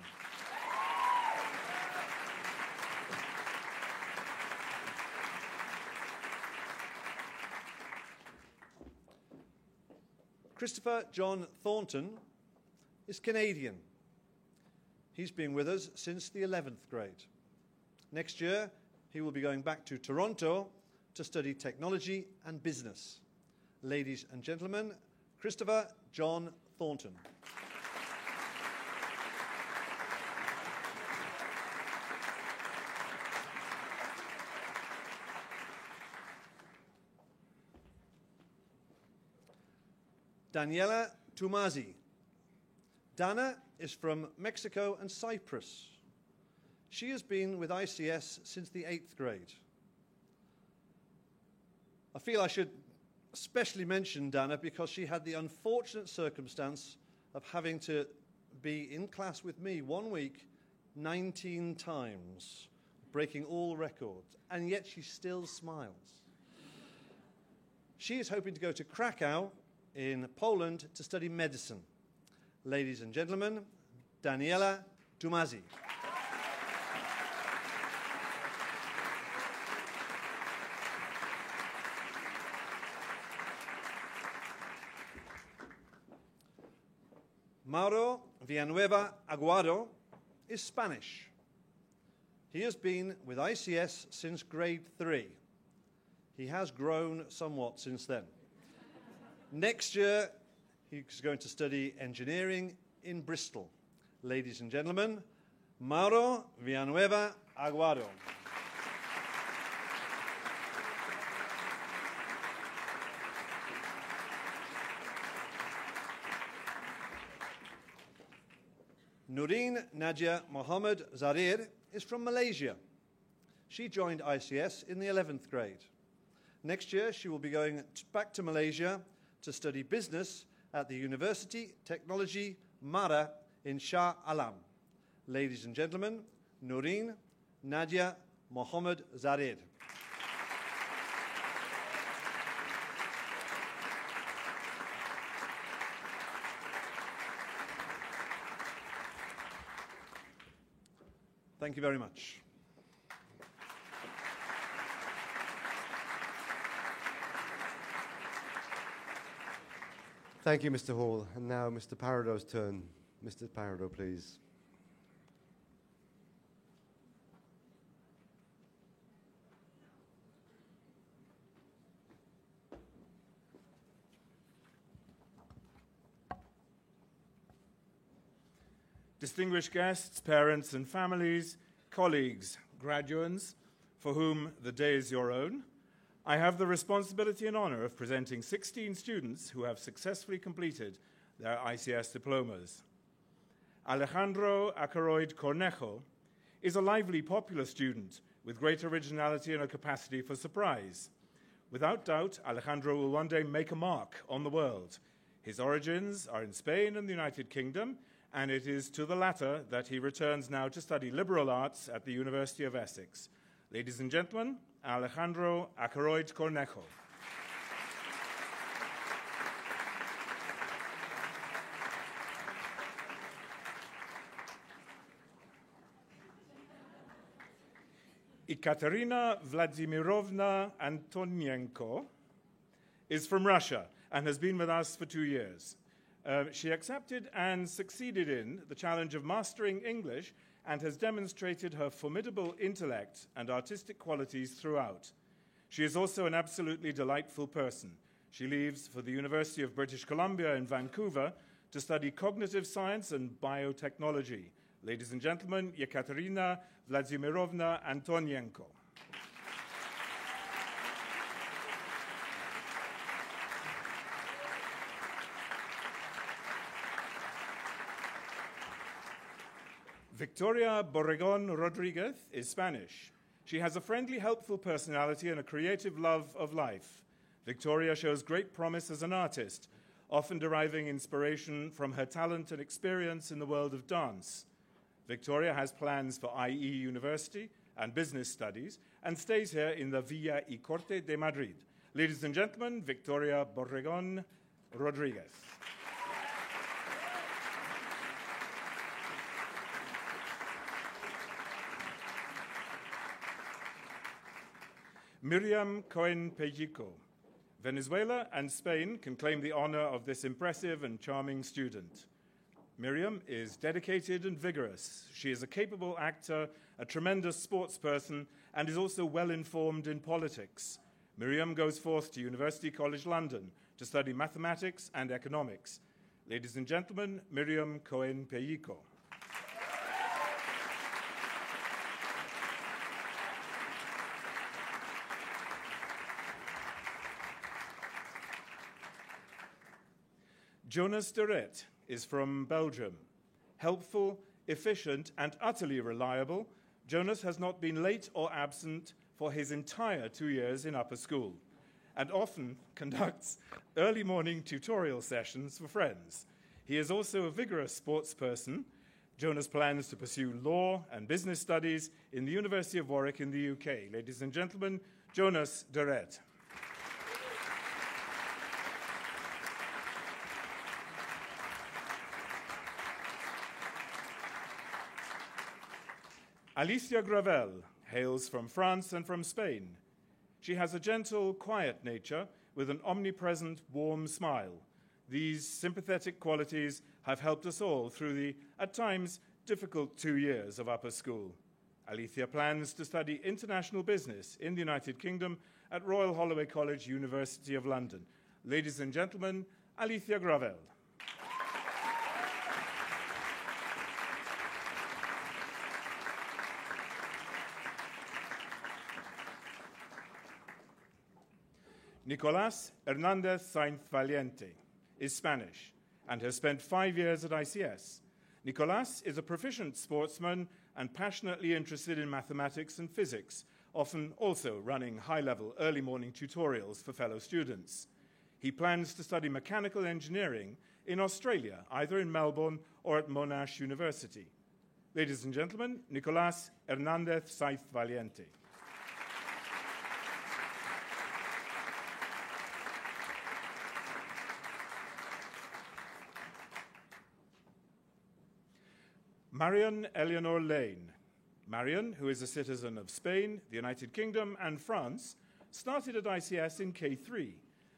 F: Christopher John Thornton is Canadian. He's been with us since the 11th grade. Next year, he will be going back to Toronto to study technology and business. Ladies and gentlemen, Christopher John Thornton. Daniela Tumazi. Dana is from Mexico and Cyprus. She has been with ICS since the 8th grade. I feel I should especially mention Dana because she had the unfortunate circumstance of having to be in class with me 1 week 19 times, breaking all records, and yet she still smiles. She is hoping to go to Krakow in Poland to study medicine. Ladies and gentlemen, Daniela Tumazi. Mauro Villanueva Aguado is Spanish. He has been with ICS since grade 3. He has grown somewhat since then. Next year, he's going to study engineering in Bristol. Ladies and gentlemen, Mauro Villanueva Aguado. Nureen Nadia Mohammed Zarir is from Malaysia. She joined ICS in the 11th grade. Next year, she will be going back to Malaysia to study business at the University Technology Mara in Shah Alam. Ladies and gentlemen, Nureen Nadia Mohammed Zarir. Thank you very much.
D: Thank you, Mr. Hall. And now Mr. Parado's turn. Mr. Parado, please.
G: Distinguished guests, parents and families, colleagues, graduates, for whom the day is your own, I have the responsibility and honor of presenting 16 students who have successfully completed their ICS diplomas. Alejandro Acaroid Cornejo is a lively, popular student with great originality and a capacity for surprise. Without doubt, Alejandro will one day make a mark on the world. His origins are in Spain and the United Kingdom, and it is to the latter that he returns now to study liberal arts at the University of Essex. Ladies and gentlemen, Alejandro Acaroid Cornejo. Ekaterina Vladimirovna Antonienko is from Russia and has been with us for 2 years. She accepted and succeeded in the challenge of mastering English and has demonstrated her formidable intellect and artistic qualities throughout. She is also an absolutely delightful person. She leaves for the University of British Columbia in Vancouver to study cognitive science and biotechnology. Ladies and gentlemen, Ekaterina Vladimirovna Antonienko. Victoria Borregon Rodriguez is Spanish. She has a friendly, helpful personality and a creative love of life. Victoria shows great promise as an artist, often deriving inspiration from her talent and experience in the world of dance. Victoria has plans for IE University and business studies and stays here in the Villa y Corte de Madrid. Ladies and gentlemen, Victoria Borregon Rodriguez. Miriam Cohen Pellico. Venezuela and Spain can claim the honor of this impressive and charming student. Miriam is dedicated and vigorous. She is a capable actor, a tremendous sports person, and is also well-informed in politics. Miriam goes forth to University College London to study mathematics and economics. Ladies and gentlemen, Miriam Cohen Pellico. Jonas de Ret is from Belgium. Helpful, efficient, and utterly reliable, Jonas has not been late or absent for his entire 2 years in upper school, and often conducts early morning tutorial sessions for friends. He is also a vigorous sports person. Jonas plans to pursue law and business studies in the University of Warwick in the UK. Ladies and gentlemen, Jonas de Ret. Alicia Gravel hails from France and from Spain. She has a gentle, quiet nature with an omnipresent, warm smile. These sympathetic qualities have helped us all through the, at times, difficult 2 years of upper school. Alicia plans to study international business in the United Kingdom at Royal Holloway College, University of London. Ladies and gentlemen, Alicia Gravel. Nicolás Hernández Sainz Valiente is Spanish and has spent 5 years at ICS. Nicolás is a proficient sportsman and passionately interested in mathematics and physics, often also running high-level early morning tutorials for fellow students. He plans to study mechanical engineering in Australia, either in Melbourne or at Monash University. Ladies and gentlemen, Nicolás Hernández Sainz Valiente. Marion Eleanor Lane. Marion, who is a citizen of Spain, the United Kingdom, and France, started at ICS in K3.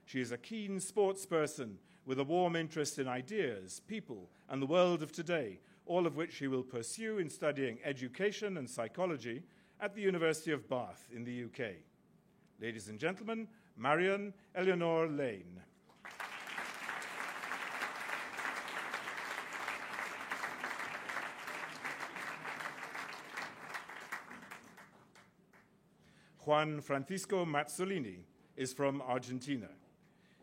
G: She is a keen sports person with a warm interest in ideas, people, and the world of today, all of which she will pursue in studying education and psychology at the University of Bath in the UK. Ladies and gentlemen, Marion Eleanor Lane. Juan Francisco Mazzolini is from Argentina.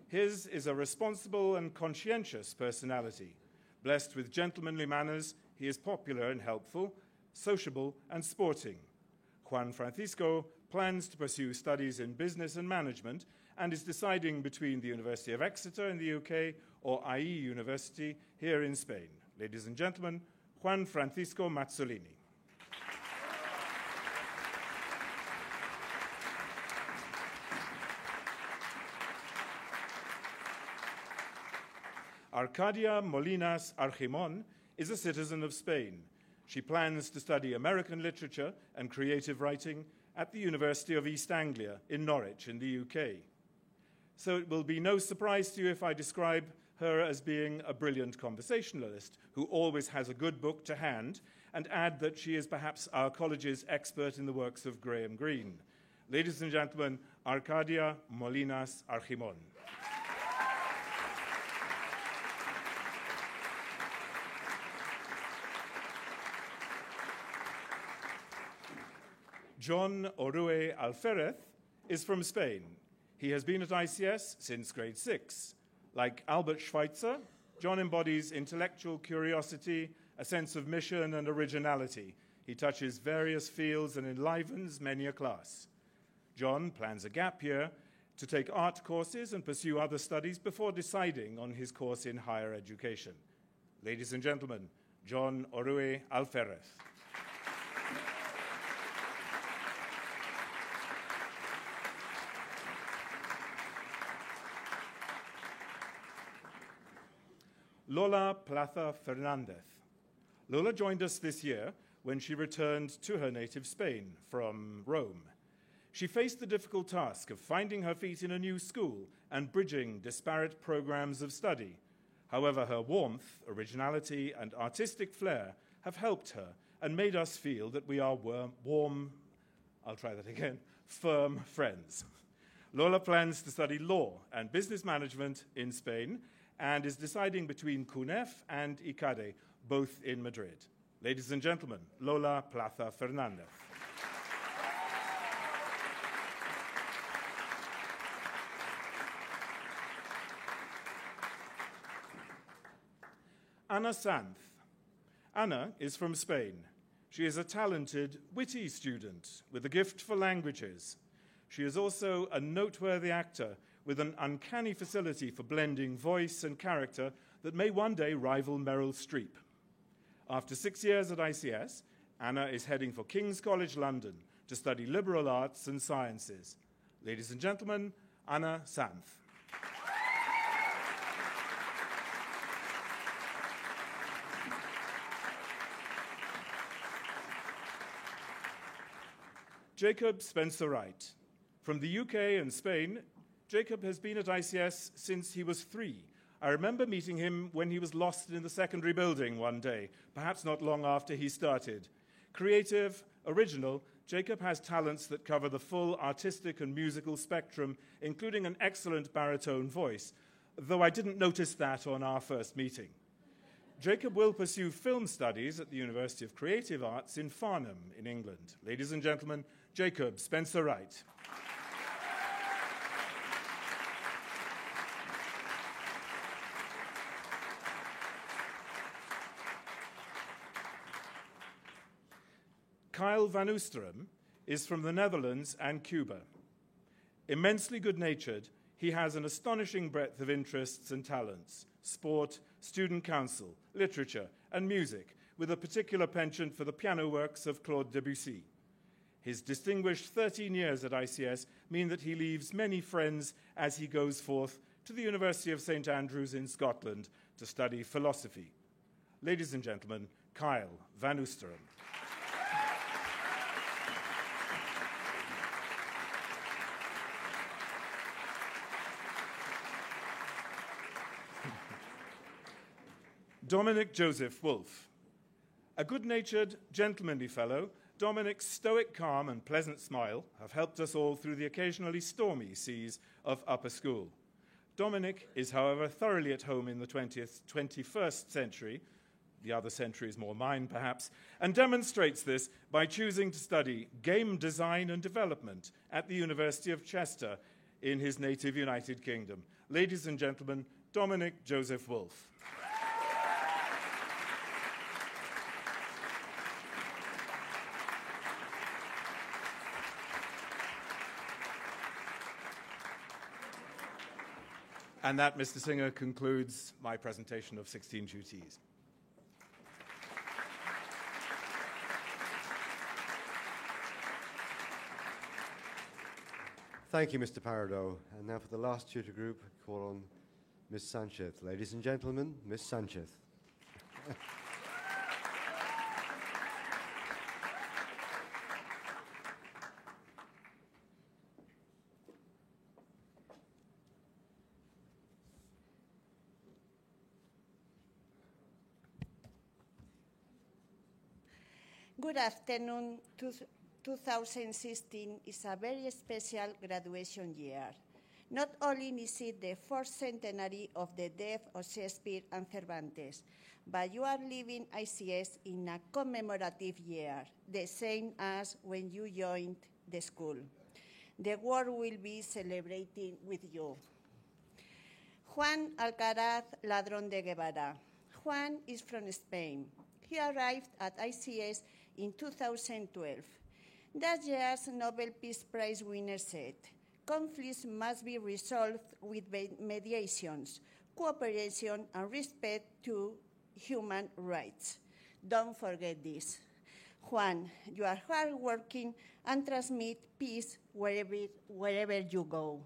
G: His is a responsible and conscientious personality, blessed with gentlemanly manners, he is popular and helpful, sociable and sporting. Juan Francisco plans to pursue studies in business and management and is deciding between the University of Exeter in the UK or IE University here in Spain. Ladies and gentlemen, Juan Francisco Mazzolini. Arcadia Molinas Argimon is a citizen of Spain. She plans to study American literature and creative writing at the University of East Anglia in Norwich in the UK. So it will be no surprise to you if I describe her as being a brilliant conversationalist who always has a good book to hand, and add that she is perhaps our college's expert in the works of Graham Greene. Ladies and gentlemen, Arcadia Molinas Argimon. John Orue Alferez is from Spain. He has been at ICS since grade 6. Like Albert Schweitzer, John embodies intellectual curiosity, a sense of mission and originality. He touches various fields and enlivens many a class. John plans a gap year to take art courses and pursue other studies before deciding on his course in higher education. Ladies and gentlemen, John Orue Alferez. Lola Plaza Fernandez. Lola joined us this year when she returned to her native Spain from Rome. She faced the difficult task of finding her feet in a new school and bridging disparate programs of study. However, her warmth, originality, and artistic flair have helped her and made us feel that we are firm friends. Lola plans to study law and business management in Spain and is deciding between CUNEF and ICADE, both in Madrid. Ladies and gentlemen, Lola Plaza Fernandez. Anna Sanz. Anna is from Spain. She is a talented, witty student with a gift for languages. She is also a noteworthy actor with an uncanny facility for blending voice and character that may one day rival Meryl Streep. After 6 years at ICS, Anna is heading for King's College London to study liberal arts and sciences. Ladies and gentlemen, Anna Sanz. Jacob Spencer Wright. From the UK and Spain, Jacob has been at ICS since he was 3. I remember meeting him when he was lost in the secondary building one day, perhaps not long after he started. Creative, original, Jacob has talents that cover the full artistic and musical spectrum, including an excellent baritone voice, though I didn't notice that on our first meeting. Jacob will pursue film studies at the University of Creative Arts in Farnham in England. Ladies and gentlemen, Jacob Spencer Wright. Kyle Van Oostrum is from the Netherlands and Cuba. Immensely good-natured, he has an astonishing breadth of interests and talents: sport, student council, literature, and music, with a particular penchant for the piano works of Claude Debussy. His distinguished 13 years at ICS mean that he leaves many friends as he goes forth to the University of St. Andrews in Scotland to study philosophy. Ladies and gentlemen, Kyle Van Oostrum. Dominic Joseph Wolfe. A good-natured, gentlemanly fellow, Dominic's stoic calm and pleasant smile have helped us all through the occasionally stormy seas of upper school. Dominic is, however, thoroughly at home in the 21st century, the other century is more mine, perhaps, and demonstrates this by choosing to study game design and development at the University of Chester in his native United Kingdom. Ladies and gentlemen, Dominic Joseph Wolfe. And that, Mr. Singer, concludes my presentation of 16 duties.
D: Thank you, Mr. Parado. And now for the last tutor group, I call on Ms. Sanchez. Ladies and gentlemen, Ms. Sanchez.
H: Good afternoon. 2016 is a very special graduation year. Not only is it the fourth centenary of the death of Shakespeare and Cervantes, but you are leaving ICS in a commemorative year, the same as when you joined the school. The world will be celebrating with you. Juan Alcaraz Ladrón de Guevara. Juan is from Spain. He arrived at ICS in 2012. That year's Nobel Peace Prize winner said, conflicts must be resolved with mediations, cooperation, and respect to human rights. Don't forget this. Juan, you are hardworking and transmit peace wherever you go.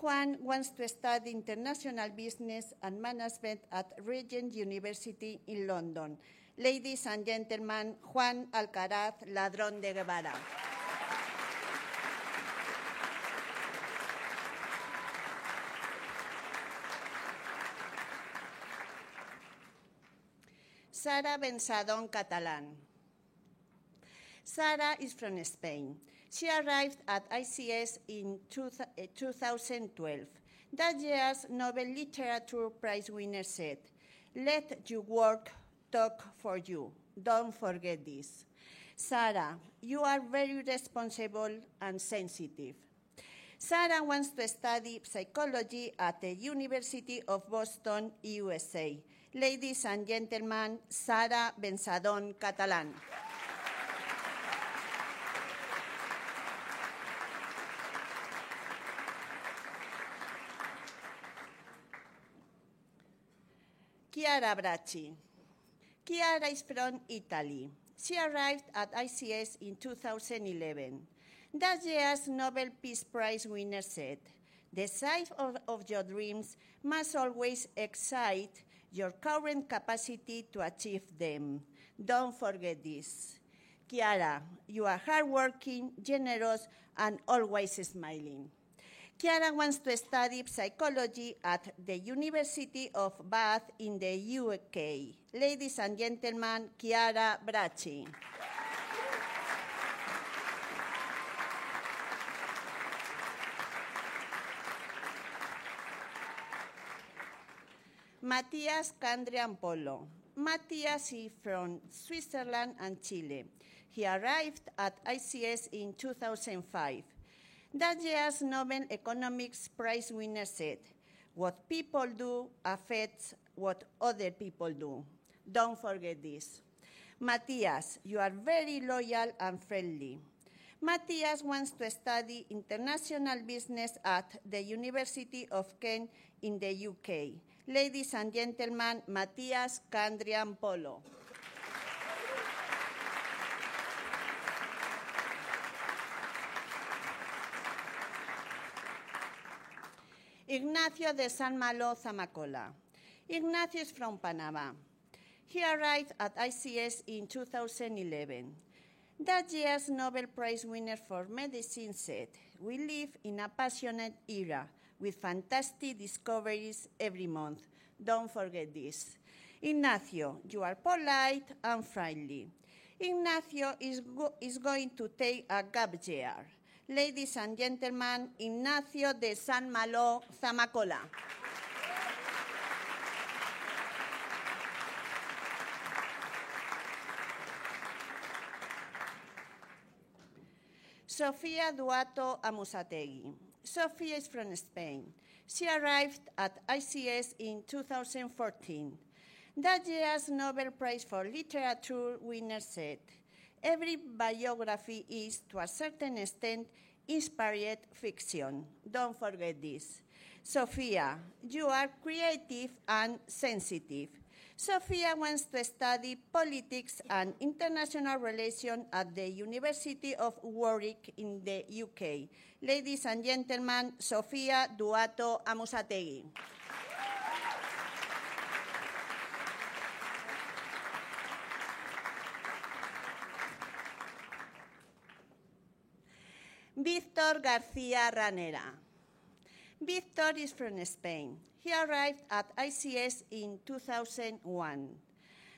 H: Juan wants to study international business and management at Regent University in London. Ladies and gentlemen, Juan Alcaraz Ladrón de Guevara. Sara Bensadón Catalán. Sara is from Spain. She arrived at ICS in 2012. That year's Nobel Literature Prize winner said, "Let your work talk for you. Don't forget this." Sara, you are very responsible and sensitive. Sara wants to study psychology at the University of Boston, USA. Ladies and gentlemen, Sara Bensadón Catalán. Chiara Bracci. Chiara is from Italy. She arrived at ICS in 2011. That year's Nobel Peace Prize winner said, "The size of your dreams must always excite your current capacity to achieve them. Don't forget this." Chiara, you are hardworking, generous, and always smiling. Chiara wants to study psychology at the University of Bath in the UK. Ladies and gentlemen, Chiara Bracci. Matthias Candrian Polo. Matthias is from Switzerland and Chile. He arrived at ICS in 2005. That year's Nobel Economics Prize winner said, "What people do affects what other people do." Don't forget this. Matthias, you are very loyal and friendly. Matthias wants to study international business at the University of Kent in the UK. Ladies and gentlemen, Matthias Candrian Polo. Ignacio de San Malo Zamacola. Ignacio is from Panama. He arrived at ICS in 2011. That year's Nobel Prize winner for medicine said, "We live in a passionate era with fantastic discoveries every month. Don't forget this." Ignacio, you are polite and friendly. Ignacio is going to take a gap year. Ladies and gentlemen, Ignacio de San Malo Zamacola. Sofía Duato Amusategui. Sofía is from Spain. She arrived at ICS in 2014. That year's Nobel Prize for Literature winner said, "Every biography is, to a certain extent, inspired fiction. Don't forget this. Sophia, you are creative and sensitive. Sophia wants to study politics and international relations at the University of Warwick in the UK. Ladies and gentlemen, Sophia Duato Amusategui. Víctor García Ranera. Víctor is from Spain. He arrived at ICS in 2001.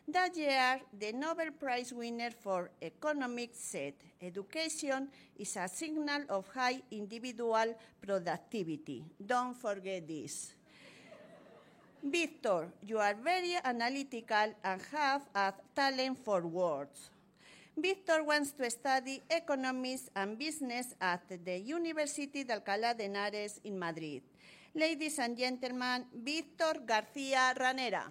H: That year, the Nobel Prize winner for economics said, "Education is a signal of high individual productivity." Don't forget this. Victor, you are very analytical and have a talent for words. Victor wants to study economics and business at the University de Alcalá de Henares in Madrid. Ladies and gentlemen, Víctor García Ranera.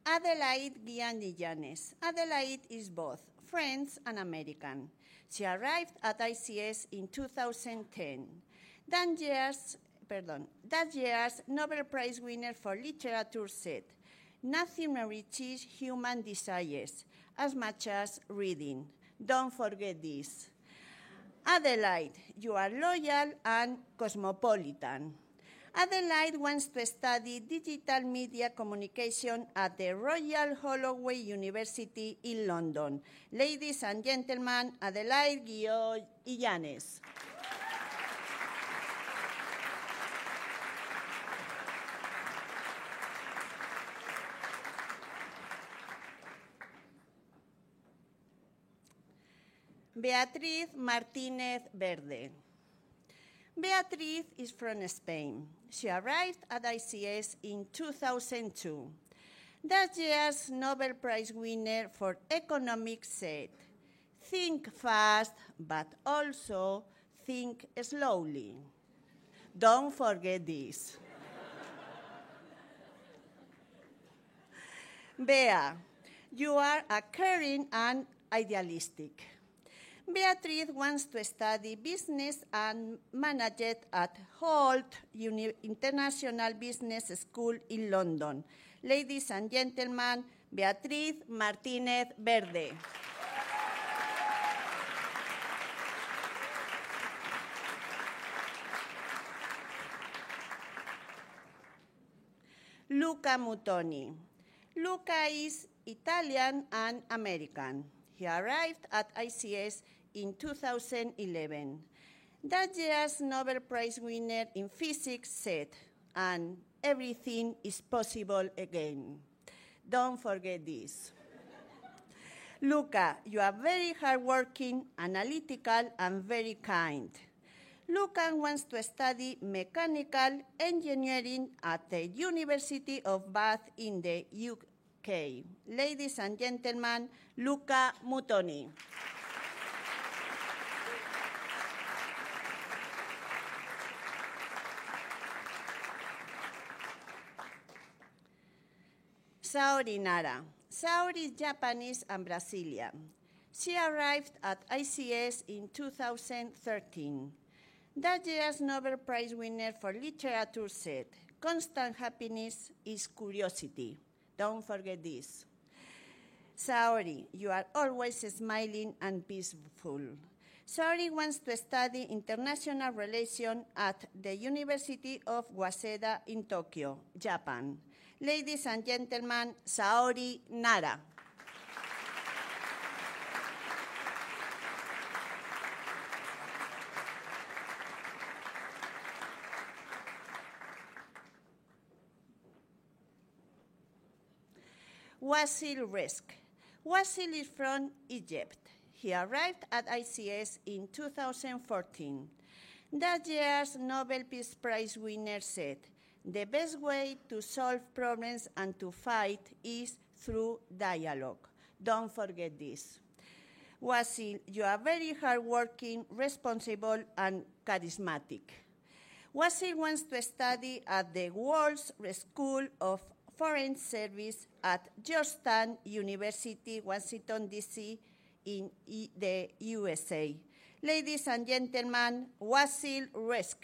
H: Adelaide Guillén-Llanes. Adelaide is both French and American. She arrived at ICS in 2010. That year's Nobel Prize winner for literature said, "Nothing enriches human desires as much as reading." Don't forget this. Adelaide, you are loyal and cosmopolitan. Adelaide wants to study digital media communication at the Royal Holloway University in London. Ladies and gentlemen, Adelaide Guillén-Llanes. Beatriz Martínez Verde. Beatriz is from Spain. She arrived at ICS in 2002. That year's Nobel Prize winner for economics said, "Think fast, but also think slowly." Don't forget this. Bea, you are a caring and idealistic. Beatriz wants to study business and manage it at Holt International Business School in London. Ladies and gentlemen, Beatriz Martínez Verde. Luca Muttoni. Luca is Italian and American. He arrived at ICS in 2011. That year's Nobel Prize winner in physics said, "And everything is possible again." Don't forget this. Luca, you are very hardworking, analytical, and very kind. Luca wants to study mechanical engineering at the University of Bath in the UK. Ladies and gentlemen, Luca Muttoni. Saori Nara. Saori is Japanese and Brazilian. She arrived at ICS in 2013. That year's Nobel Prize winner for literature said, "Constant happiness is curiosity." Don't forget this. Saori, you are always smiling and peaceful. Saori wants to study international relations at the University of Waseda in Tokyo, Japan. Ladies and gentlemen, Saori Nara. Wasil Resk. Wasil is from Egypt. He arrived at ICS in 2014. That year's Nobel Peace Prize winner said, "The best way to solve problems and to fight is through dialogue." Don't forget this. Wasil, you are very hardworking, responsible, and charismatic. Wasil wants to study at the Walsh School of Foreign Service at Georgetown University, Washington, D.C., in the USA. Ladies and gentlemen, Wasil Resk.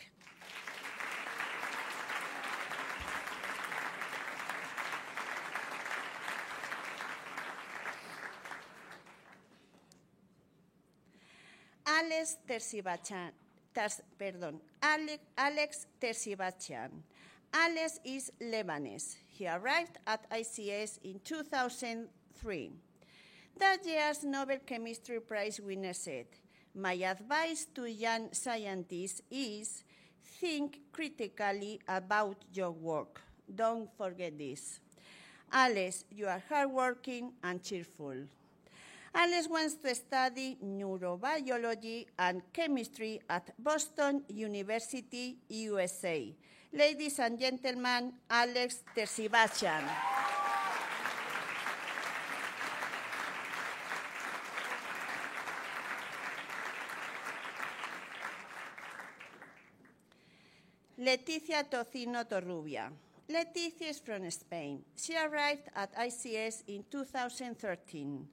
H: Alex Terzibachian. Alex is Lebanese. He arrived at ICS in 2003. That year's Nobel Chemistry Prize winner said, "My advice to young scientists is think critically about your work. Don't forget this." Alex, you are hardworking and cheerful. Alex wants to study neurobiology and chemistry at Boston University, USA. Ladies and gentlemen, Alex Terzibachian. Leticia Tocino Torrubia. Leticia is from Spain. She arrived at ICS in 2013.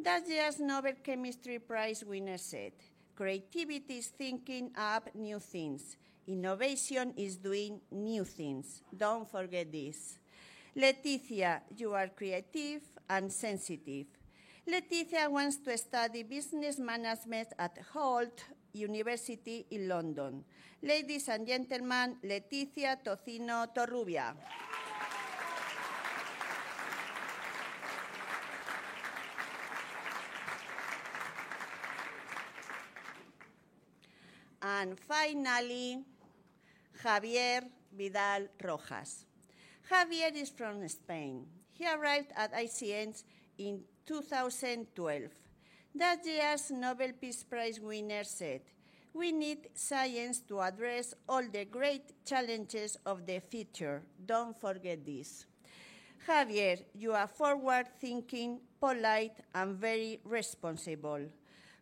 H: That year's Nobel Chemistry Prize winner said, "Creativity is thinking up new things. Innovation is doing new things. Don't forget this." Leticia, you are creative and sensitive. Leticia wants to study business management at Holt University in London. Ladies and gentlemen, Leticia Tocino Torrubia. And finally, Javier Vidal Rojas. Javier is from Spain. He arrived at ICS in 2012. That year's Nobel Peace Prize winner said, "We need science to address all the great challenges of the future. Don't forget this." Javier, you are forward-thinking, polite, and very responsible.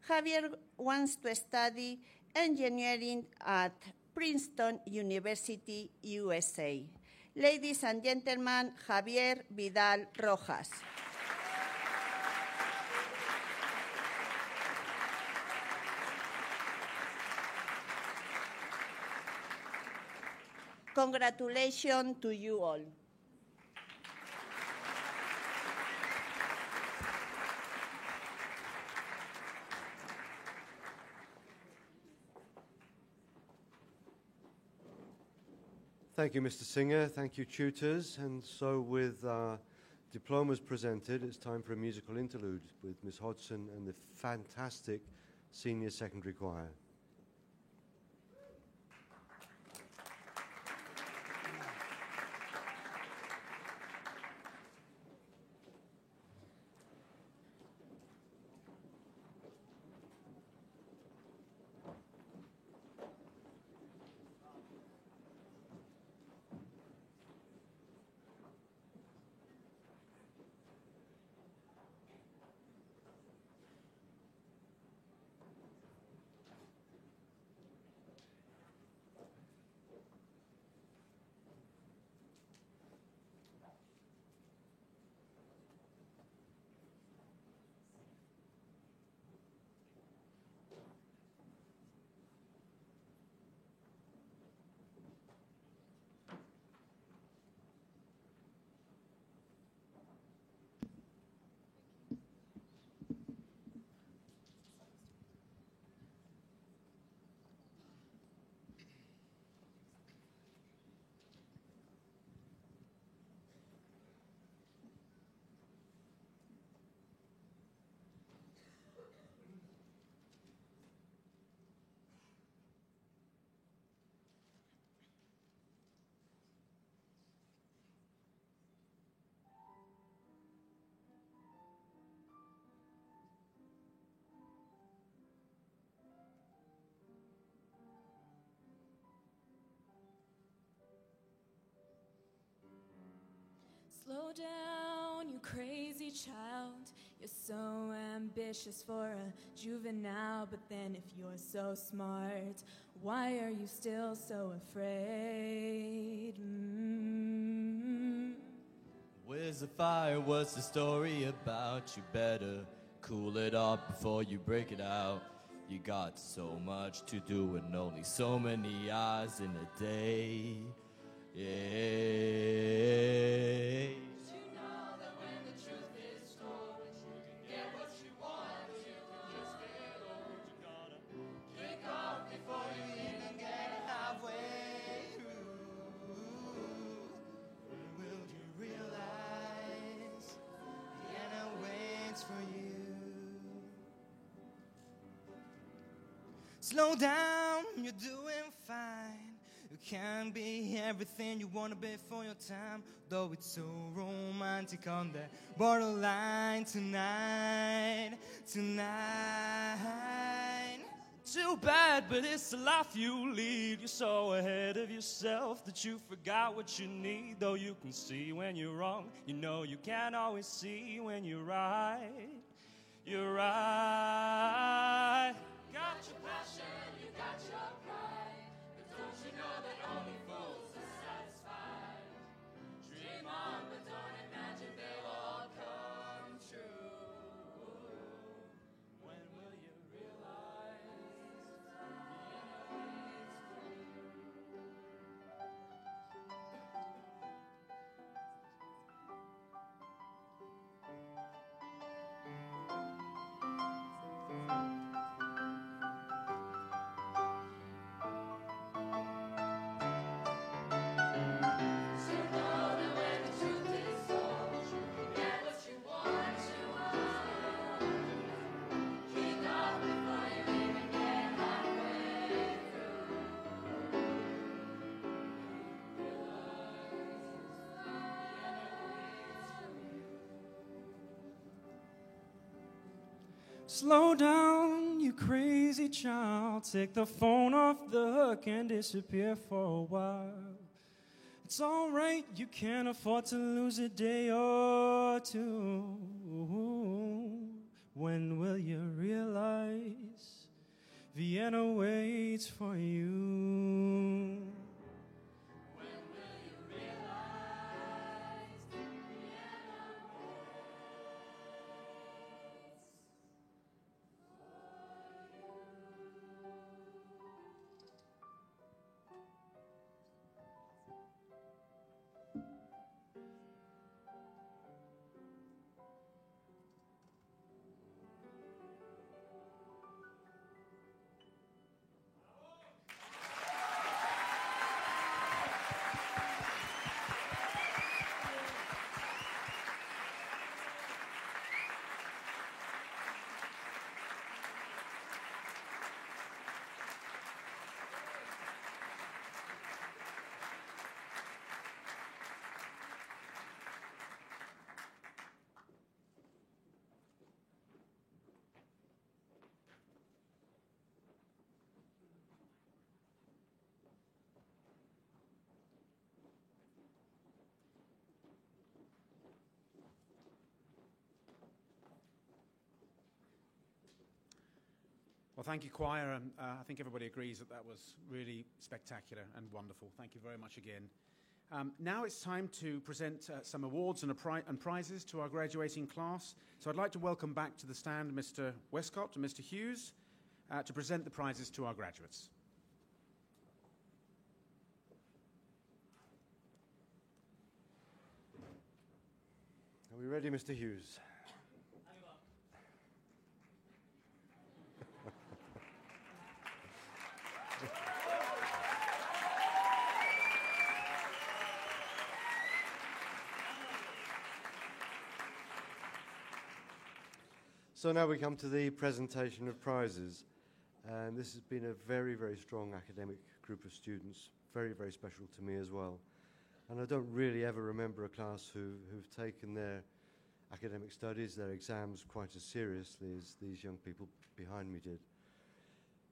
H: Javier wants to study engineering at Princeton University, USA. Ladies and gentlemen, Javier Vidal Rojas. Congratulations to you all.
D: Thank you, Mr. Singer. Thank you, tutors. And so with diplomas presented, it's time for a musical interlude with Ms. Hodgson and the fantastic Senior Secondary Choir.
I: Slow down, you crazy child. You're so ambitious for a juvenile, but then if you're so smart, why are you still so afraid?
J: Where's the fire? What's the story about? You better cool it up before you break it out. You got so much to do and only so many hours in a day. Yeah.
K: Slow down, you're doing fine. You can be everything you want to be for your time, though it's so romantic on the borderline tonight.
J: Too bad, but it's the life you lead. You're so ahead of yourself that you forgot what you need. Though you can see when you're wrong, you know you can't always see when you're right. You're right. Got your passion, you got your pride, but don't you know that only fools are satisfied? Dream on, but don't imagine they'll all come true. When will you realize
K: Slow down, you crazy child. Take the phone off the hook and disappear for a while. It's all right, you can't afford to lose a day or two. When will you realize Vienna waits for you?
B: Well, thank you, choir. And I think everybody agrees that that was really spectacular and wonderful. Thank you very much again. Now it's time to present some awards and prizes to our graduating class. So I'd like to welcome back to the stand Mr. Westcott and Mr. Hughes to present the prizes to our graduates.
D: Are we ready, Mr. Hughes? So now we come to the presentation of prizes, and this has been a very, very strong academic group of students, very, very special to me as well. And I don't really ever remember a class who've taken their academic studies, their exams, quite as seriously as these young people behind me did.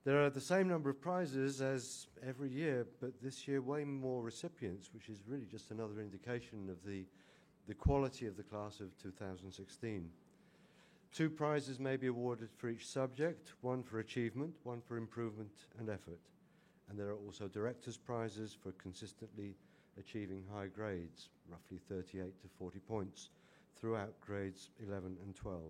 D: There are the same number of prizes as every year, but this year way more recipients, which is really just another indication of the quality of the class of 2016. 2 prizes may be awarded for each subject, 1 for achievement, 1 for improvement and effort. And there are also director's prizes for consistently achieving high grades, roughly 38 to 40 points, throughout grades 11 and 12.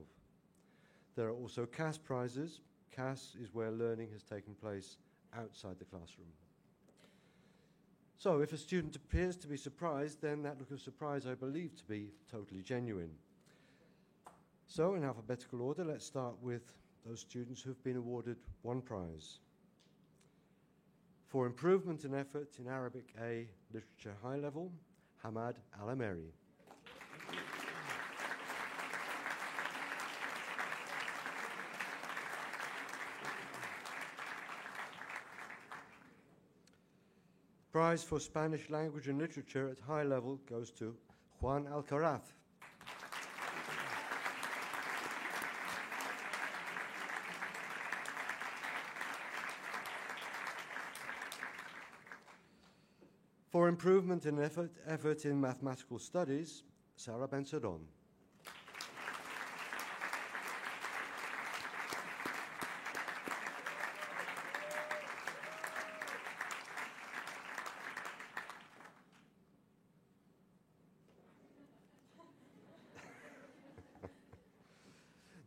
D: There are also CAS prizes. CAS is where learning has taken place outside the classroom. So if a student appears to be surprised, then that look of surprise I believe to be totally genuine. So in alphabetical order, let's start with those students who've been awarded 1 prize. For improvement and effort in Arabic A Literature High Level, Hamad Al-Ameri. Prize for Spanish Language and Literature at high level goes to Juan Alcaraz. For improvement and effort in mathematical studies, Sarah Bensadon.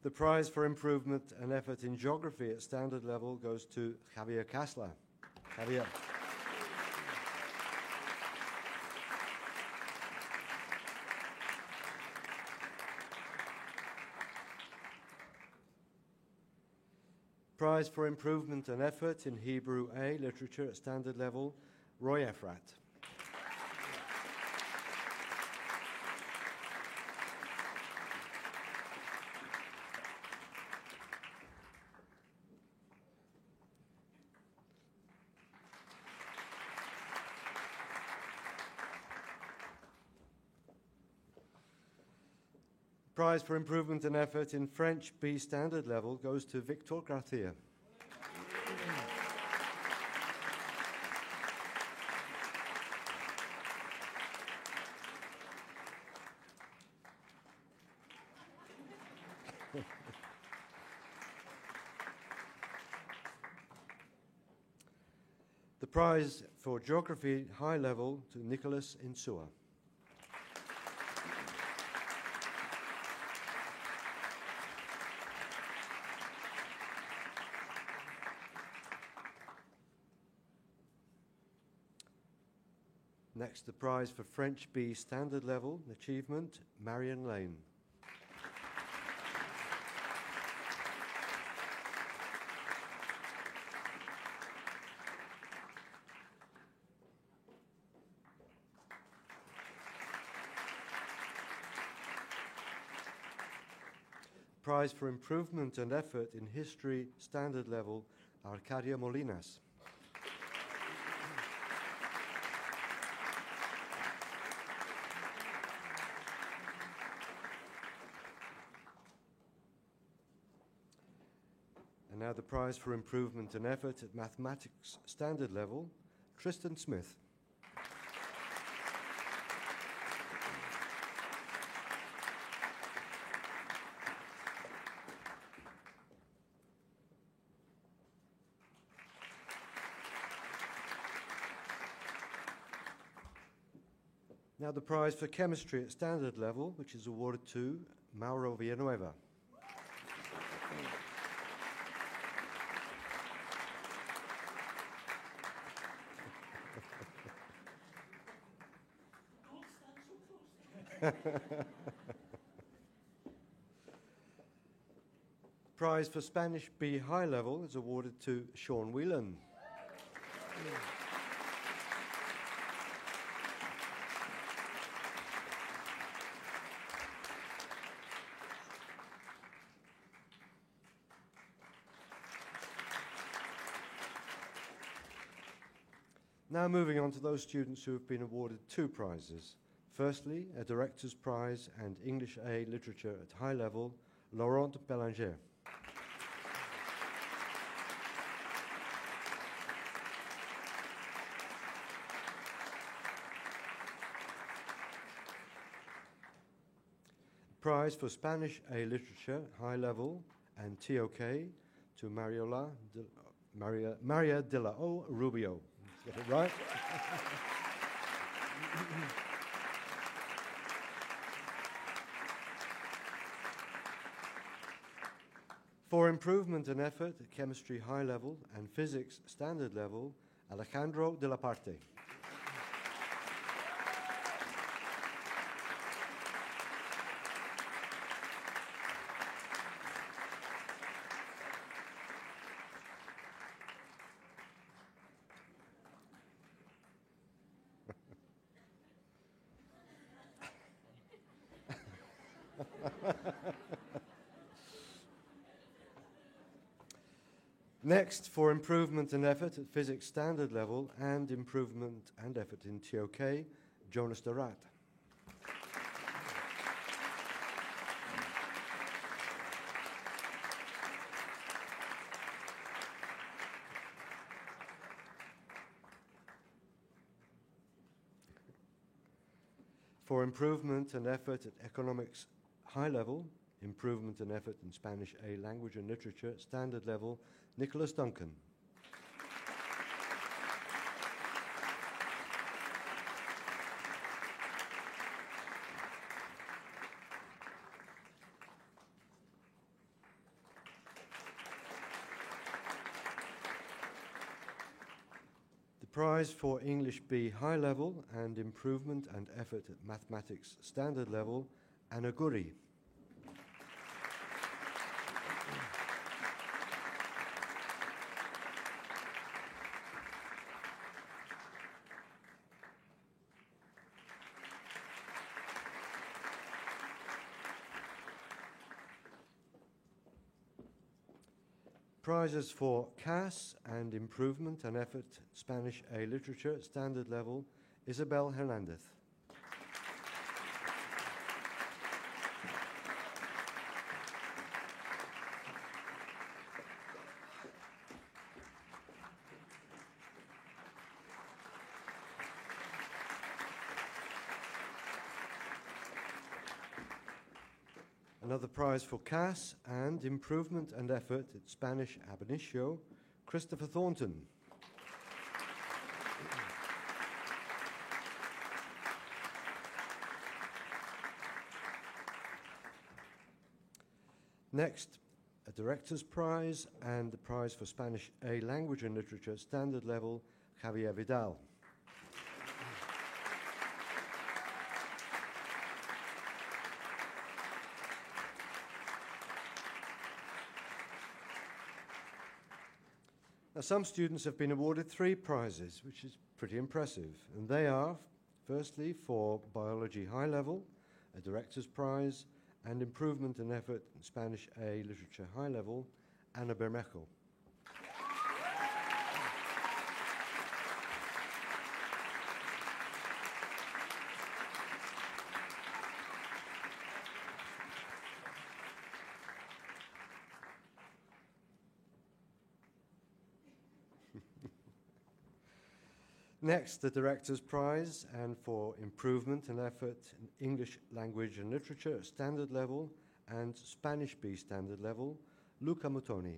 D: The prize for improvement and effort in geography at standard level goes to Javier Casla. Javier. Prize for improvement and effort in Hebrew A literature at standard level, Roy Efrat. Prize for improvement and effort in French B standard level goes to Victor Garcia. The prize for geography high level to Nicholas Insua. Next, the prize for French B standard level achievement, Marion Lane. Prize for improvement and effort in history standard level, Arcadia Molinas. And now the prize for improvement and effort at mathematics standard level, Tristan Smith. Now the prize for chemistry at standard level, which is awarded to Mauro Villanueva. Prize for Spanish B high level is awarded to Sean Whelan. Now moving on to those students who have been awarded 2 prizes. Firstly, a Director's Prize and English A Literature at high level, Laurent Bélanger. prize for Spanish A Literature, High Level, and TOK to Maria de la O Rubio. Get it right? For improvement and effort at Chemistry High Level and Physics Standard Level, Alejandro de la Parte. Next, for improvement and effort at Physics Standard Level and improvement and effort in TOK, Jonas de Raat. For improvement and effort at Economics High Level, improvement and effort in Spanish A Language and Literature Standard Level, Nicholas Duncan. The prize for English B High Level and improvement and effort at Mathematics Standard Level, Anna Guri. Prizes for CAS and improvement and effort Spanish A Literature Standard Level, Isabel Hernandez. Another prize for CAS and improvement and effort at Spanish ab initio, Christopher Thornton. Next, a Director's Prize and the prize for Spanish A Language and Literature Standard Level, Javier Vidal. Now, some students have been awarded 3 prizes, which is pretty impressive, and they are, firstly, for Biology High Level, a Director's Prize, and improvement and effort in Spanish A Literature High Level, Ana Bermejo. Next, the Director's Prize, and for improvement and effort in English Language and Literature Standard Level and Spanish B Standard Level, Luca Muttoni.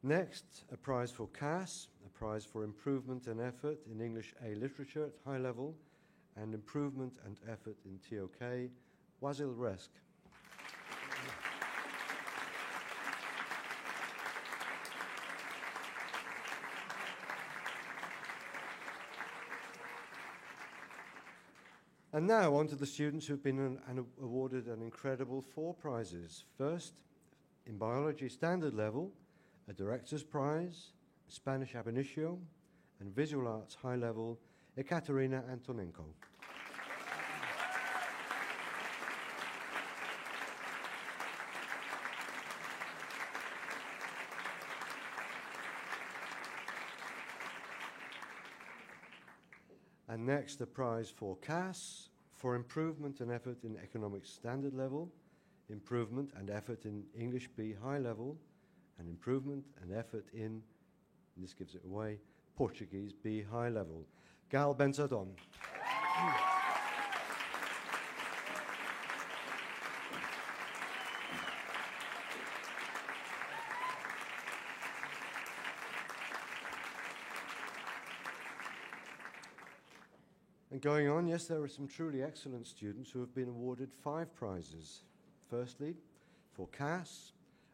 D: Next, a prize for CAS, a prize for improvement and effort in English A Literature at high level, and improvement and effort in TOK, Wasil Resk. And now on to the students who've been awarded an incredible 4 prizes. First, in Biology Standard Level, a Director's Prize, Spanish ab initio, and Visual Arts High Level, Ekaterina Antonenko. And next, the prize for CAS, for improvement and effort in Economics Standard Level, improvement and effort in English B high level, and improvement and effort in, this gives it away, Portuguese B high level. Gal Benzadon. And going on, yes, there are some truly excellent students who have been awarded 5 prizes. Firstly, for CAS,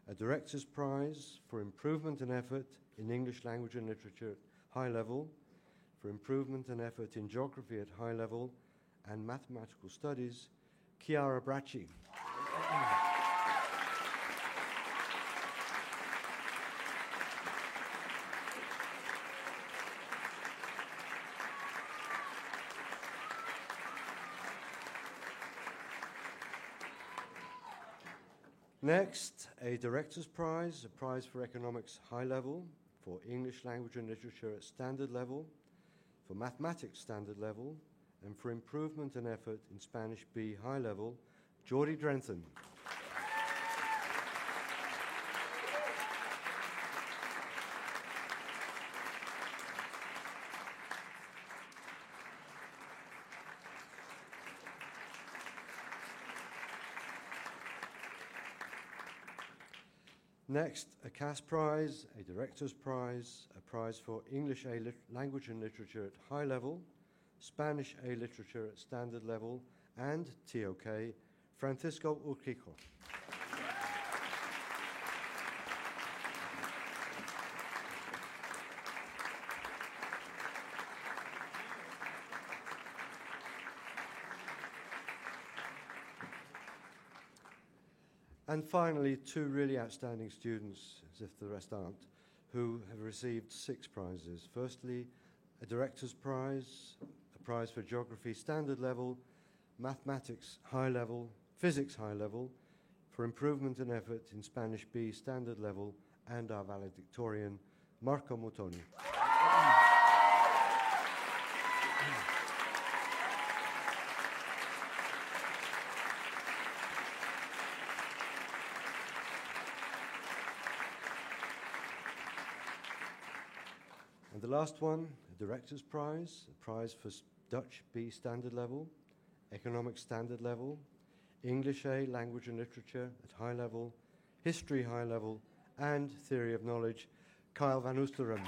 D: a Director's Prize for improvement and effort in English language and literature at high level, for improvement and effort in geography at high level, and mathematical studies, Chiara Bracci. Next, a Director's Prize, a prize for economics high level, for English language and literature at standard level, for mathematics standard level, and for improvement and effort in Spanish B high level, Geordie Drentham. Next, a CAS Prize, a Director's Prize, a prize for English A language and literature at high level, Spanish A literature at standard level, and TOK, Francisco Urquijo. And finally, 2 really outstanding students, as if the rest aren't, who have received 6 prizes. Firstly, a Director's Prize, a prize for geography standard level, mathematics high level, physics high level, for improvement and effort in Spanish B standard level, and our valedictorian, Marco Mutoni. And the last one, a Director's Prize, a prize for Dutch B standard level, Economics standard level, English A language and literature at high level, History high level, and Theory of Knowledge, Kyle van Oosteren.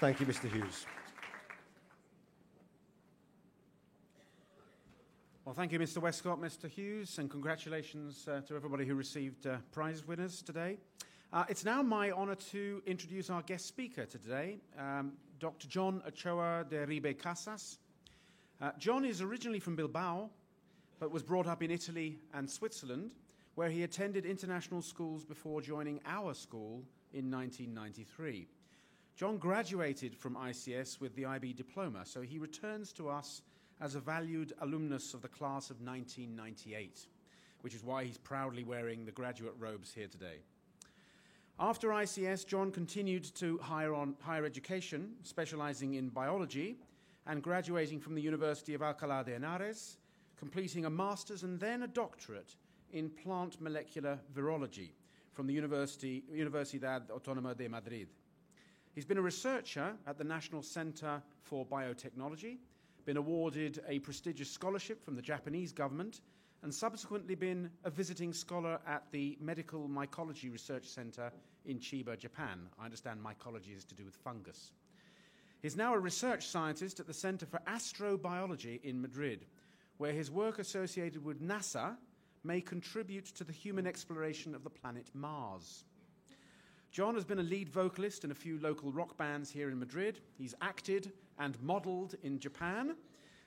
D: Thank you, Mr. Hughes.
B: Well, thank you, Mr. Westcott, Mr. Hughes, and congratulations to everybody who received prize winners today. It's now my honor to introduce our guest speaker today, Dr. John Ochoa de Ribe Casas. John is originally from Bilbao, but was brought up in Italy and Switzerland, where he attended international schools before joining our school in 1993. John graduated from ICS with the IB diploma, so he returns to us as a valued alumnus of the class of 1998, which is why he's proudly wearing the graduate robes here today. After ICS, John continued to higher education, specializing in biology, and graduating from the University of Alcalá de Henares, completing a master's and then a doctorate in plant molecular virology from the Universidad Autónoma de Madrid. He's been a researcher at the National Center for Biotechnology, been awarded a prestigious scholarship from the Japanese government, and subsequently been a visiting scholar at the Medical Mycology Research Center in Chiba, Japan. I understand mycology is to do with fungus. He's now a research scientist at the Center for Astrobiology in Madrid, where his work associated with NASA may contribute to the human exploration of the planet Mars. John has been a lead vocalist in a few local rock bands here in Madrid. He's acted and modeled in Japan,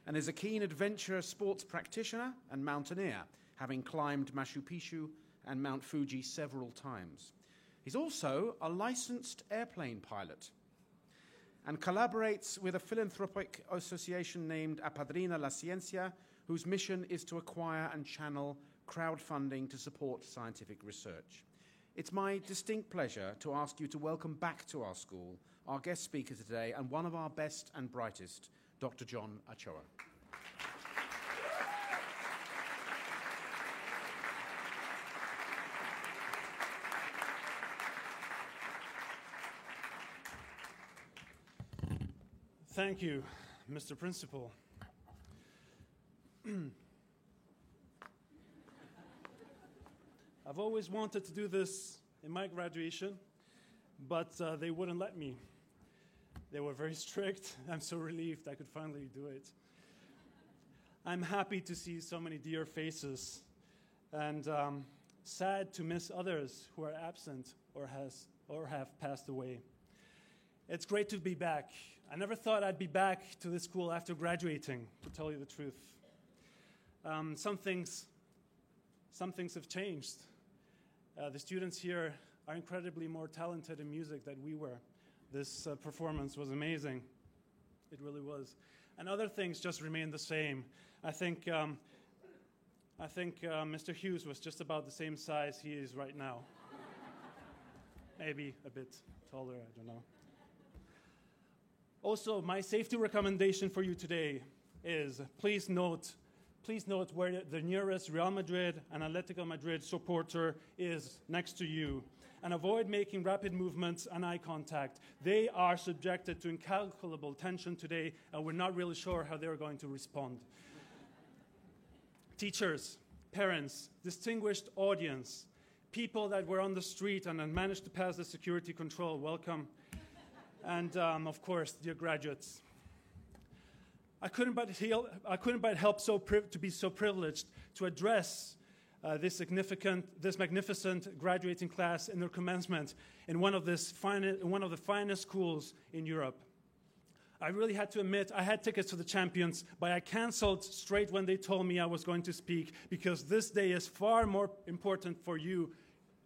B: and is a keen adventure sports practitioner and mountaineer, having climbed Machu Picchu and Mount Fuji several times. He's also a licensed airplane pilot and collaborates with a philanthropic association named Apadrina la Ciencia, whose mission is to acquire and channel crowdfunding to support scientific research. It's my distinct pleasure to ask you to welcome back to our school our guest speaker today and one of our best and brightest, Dr. John Ochoa.
K: Thank you, Mr. Principal. I've always wanted to do this in my graduation, but they wouldn't let me. They were very strict. I'm so relieved I could finally do it. I'm happy to see so many dear faces, and sad to miss others who are absent or have passed away. It's great to be back. I never thought I'd be back to this school after graduating, to tell you the truth. Some things have changed. The students here are incredibly more talented in music than we were. This performance was amazing. It really was. And other things just remain the same. I think Mr. Hughes was just about the same size he is right now. Maybe a bit taller, I don't know. Also, my safety recommendation for you today is please note where the nearest Real Madrid and Atletico Madrid supporter is next to you, and avoid making rapid movements and eye contact. They are subjected to incalculable tension today, and we're not really sure how they're going to respond. Teachers, parents, distinguished audience, people that were on the street and had managed to pass the security control, welcome. And of course, dear graduates, I couldn't but help to be so privileged to address this magnificent graduating class in their commencement in one of the finest schools in Europe. I really had to admit I had tickets to the Champions, but I canceled straight when they told me I was going to speak, because this day is far more important for you.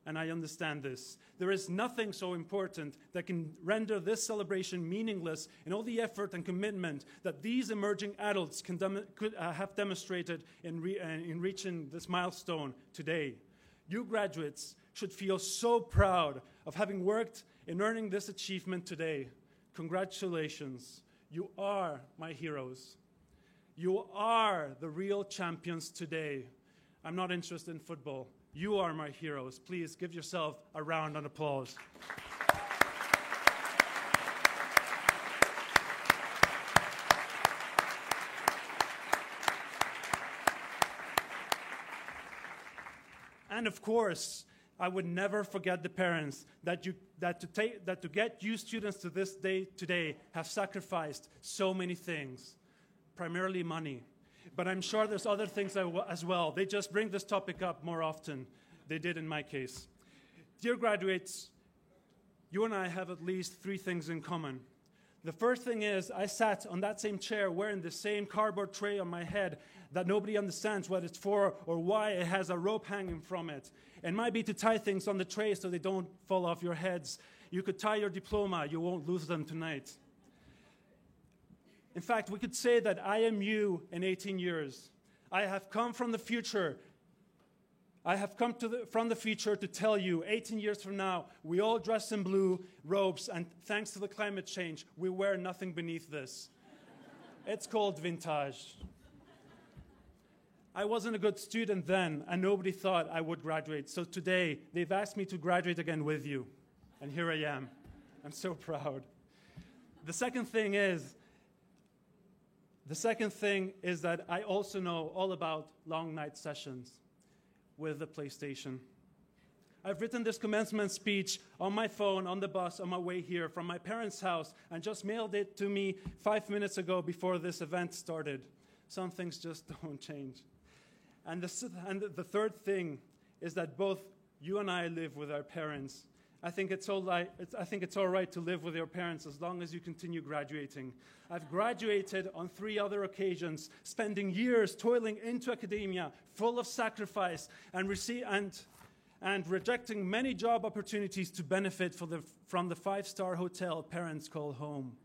K: And I understand this. There is nothing so important that can render this celebration meaningless in all the effort and commitment that these emerging adults could have demonstrated in reaching this milestone today. You graduates should feel so proud of having worked in earning this achievement today. Congratulations. You are my heroes. You are the real champions today. I'm not interested in football. You are my heroes. Please give yourself a round of applause. And of course, I would never forget the parents that to get you students to this day today have sacrificed so many things, primarily money. But I'm sure there's other things as well. They just bring this topic up more often. They did in my case. Dear graduates, you and I have at least 3 things in common. The first thing is I sat on that same chair wearing the same cardboard tray on my head that nobody understands what it's for or why it has a rope hanging from it. It might be to tie things on the tray so they don't fall off your heads. You could tie your diploma. You won't lose them tonight. In fact, we could say that I am you in 18 years. I have come from the future. I have come from the future to tell you, 18 years from now, we all dress in blue robes, and thanks to the climate change, we wear nothing beneath this. It's called vintage. I wasn't a good student then, and nobody thought I would graduate. So today, they've asked me to graduate again with you, and here I am. I'm so proud. The second thing is that I also know all about long night sessions with the PlayStation. I've written this commencement speech on my phone, on the bus, on my way here from my parents' house, and just mailed it to me 5 minutes ago before this event started. Some things just don't change. And the third thing is that both you and I live with our parents. I think it's all right to live with your parents as long as you continue graduating. I've graduated on 3 other occasions, spending years toiling into academia, full of sacrifice, and rejecting many job opportunities to benefit from the 5-star hotel parents call home.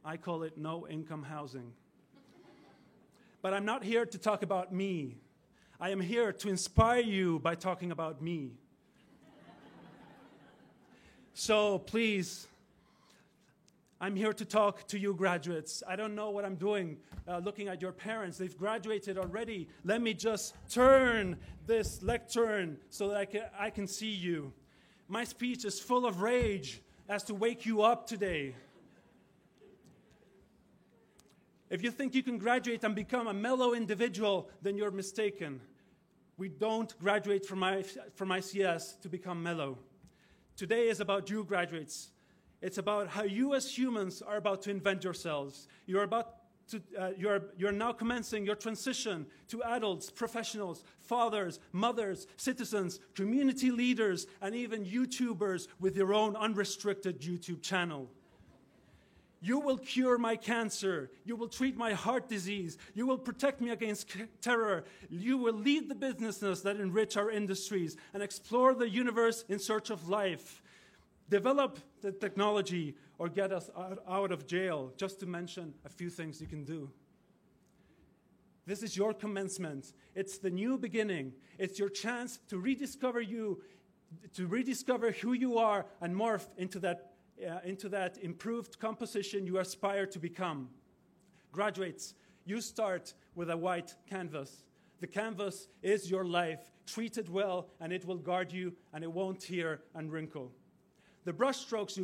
K: I call it no-income housing. But I'm not here to talk about me. I am here to inspire you by talking about me. So please, I'm here to talk to you graduates. I don't know what I'm doing looking at your parents. They've graduated already. Let me just turn this lectern so that I can see you. My speech is full of rage as to wake you up today. If you think you can graduate and become a mellow individual, then you're mistaken. We don't graduate from ICS to become mellow. Today is about you graduates. It's about how you as humans are about to invent yourselves. You're now commencing your transition to adults, professionals, fathers, mothers, citizens, community leaders, and even YouTubers with your own unrestricted YouTube channel. You will cure my cancer. You will treat my heart disease. You will protect me against terror. You will lead the businesses that enrich our industries and explore the universe in search of life. Develop the technology or get us out of jail, just to mention a few things you can do. This is your commencement. It's the new beginning. It's your chance to rediscover you, to rediscover who you are and morph into that improved composition you aspire to become. Graduates, you start with a white canvas. The canvas is your life. Treat it well, and it will guard you, and it won't tear and wrinkle. The brushstrokes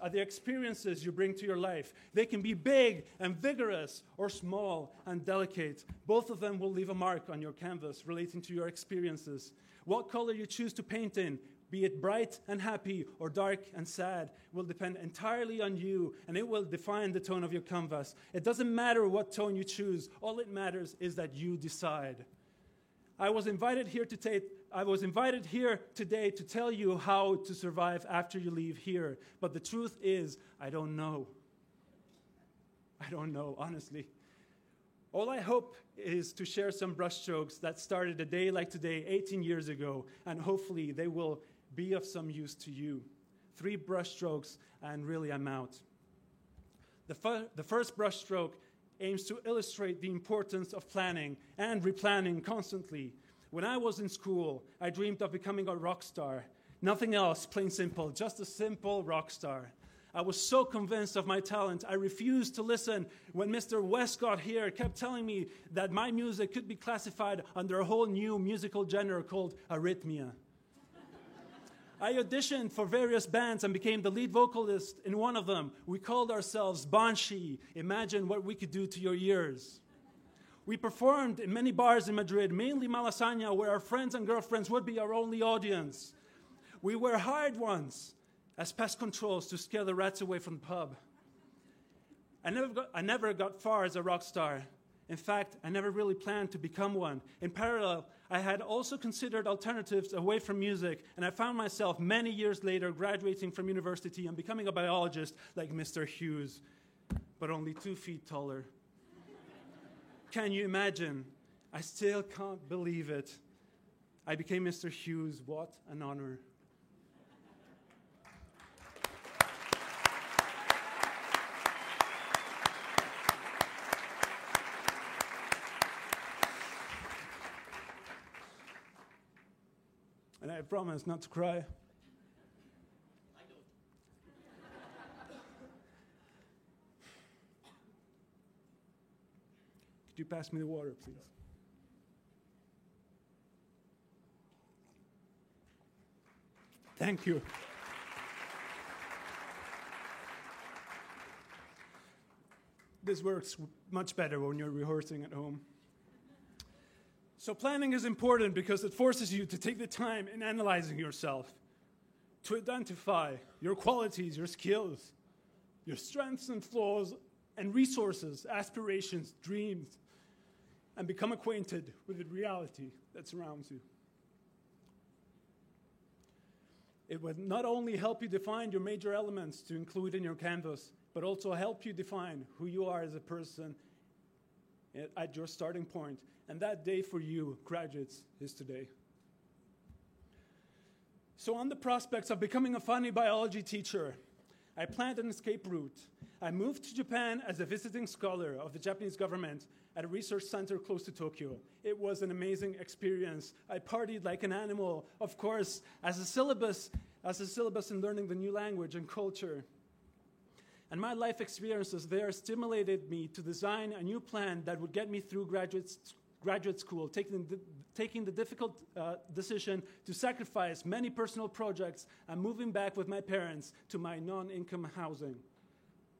K: are the experiences you bring to your life. They can be big and vigorous, or small and delicate. Both of them will leave a mark on your canvas relating to your experiences. What color you choose to paint in, be it bright and happy or dark and sad, will depend entirely on you, and it will define the tone of your canvas. It doesn't matter what tone you choose. All it matters is that you decide. I was invited here today to tell you how to survive after you leave here. But the truth is, I don't know. I don't know, honestly. All I hope is to share some brushstrokes that started a day like today, 18 years ago, and hopefully they will be of some use to you. 3 brushstrokes, and really I'm out. The first brushstroke aims to illustrate the importance of planning and replanning constantly. When I was in school, I dreamed of becoming a rock star. Nothing else, plain simple, just a simple rock star. I was so convinced of my talent, I refused to listen when Mr. Westcott here kept telling me that my music could be classified under a whole new musical genre called arrhythmia. I auditioned for various bands and became the lead vocalist in one of them. We called ourselves Banshee. Imagine what we could do to your ears. We performed in many bars in Madrid, mainly Malasaña, where our friends and girlfriends would be our only audience. We were hired once as pest controls to scare the rats away from the pub. I never got far as a rock star. In fact, I never really planned to become one. In parallel, I had also considered alternatives away from music, and I found myself many years later graduating from university and becoming a biologist like Mr. Hughes, but only 2 feet taller. Can you imagine? I still can't believe it. I became Mr. Hughes. What an honor. And I promise not to cry. Could you pass me the water, please? Thank you. This works much better when you're rehearsing at home. So planning is important because it forces you to take the time in analyzing yourself, to identify your qualities, your skills, your strengths and flaws, and resources, aspirations, dreams, and become acquainted with the reality that surrounds you. It would not only help you define your major elements to include in your canvas, but also help you define who you are as a person at your starting point. And that day for you, graduates, is today. So on the prospects of becoming a funny biology teacher, I planned an escape route. I moved to Japan as a visiting scholar of the Japanese government at a research center close to Tokyo. It was an amazing experience. I partied like an animal, of course, as a syllabus in learning the new language and culture. And my life experiences there stimulated me to design a new plan that would get me through graduate school, taking the difficult decision to sacrifice many personal projects and moving back with my parents to my non-income housing,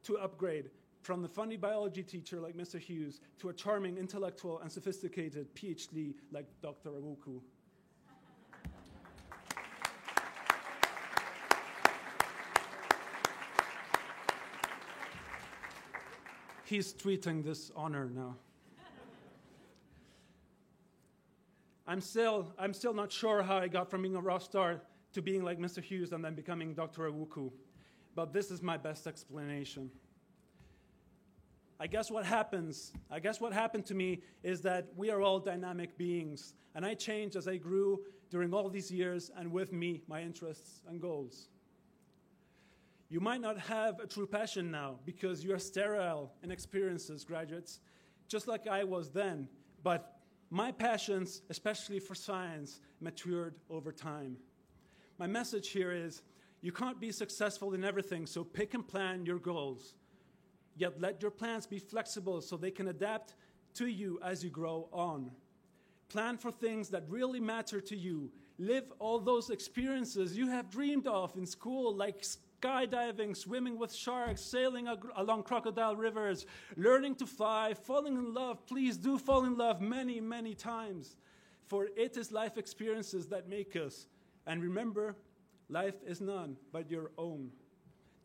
K: to upgrade from the funny biology teacher like Mr. Hughes to a charming, intellectual, and sophisticated PhD like Dr. Awuku. He's tweeting this honor now. I'm still not sure how I got from being a rock star to being like Mr. Hughes and then becoming Dr. Awuku, but this is my best explanation. I guess what happened to me is that we are all dynamic beings, and I changed as I grew during all these years, and with me, my interests and goals. You might not have a true passion now because you are sterile in experiences, graduates, just like I was then, but my passions, especially for science, matured over time. My message here is, you can't be successful in everything, so pick and plan your goals. Yet let your plans be flexible so they can adapt to you as you grow on. Plan for things that really matter to you. Live all those experiences you have dreamed of in school, like skydiving, swimming with sharks, sailing along crocodile rivers, learning to fly, falling in love. Please do fall in love many, many times. For it is life experiences that make us. And remember, life is none but your own.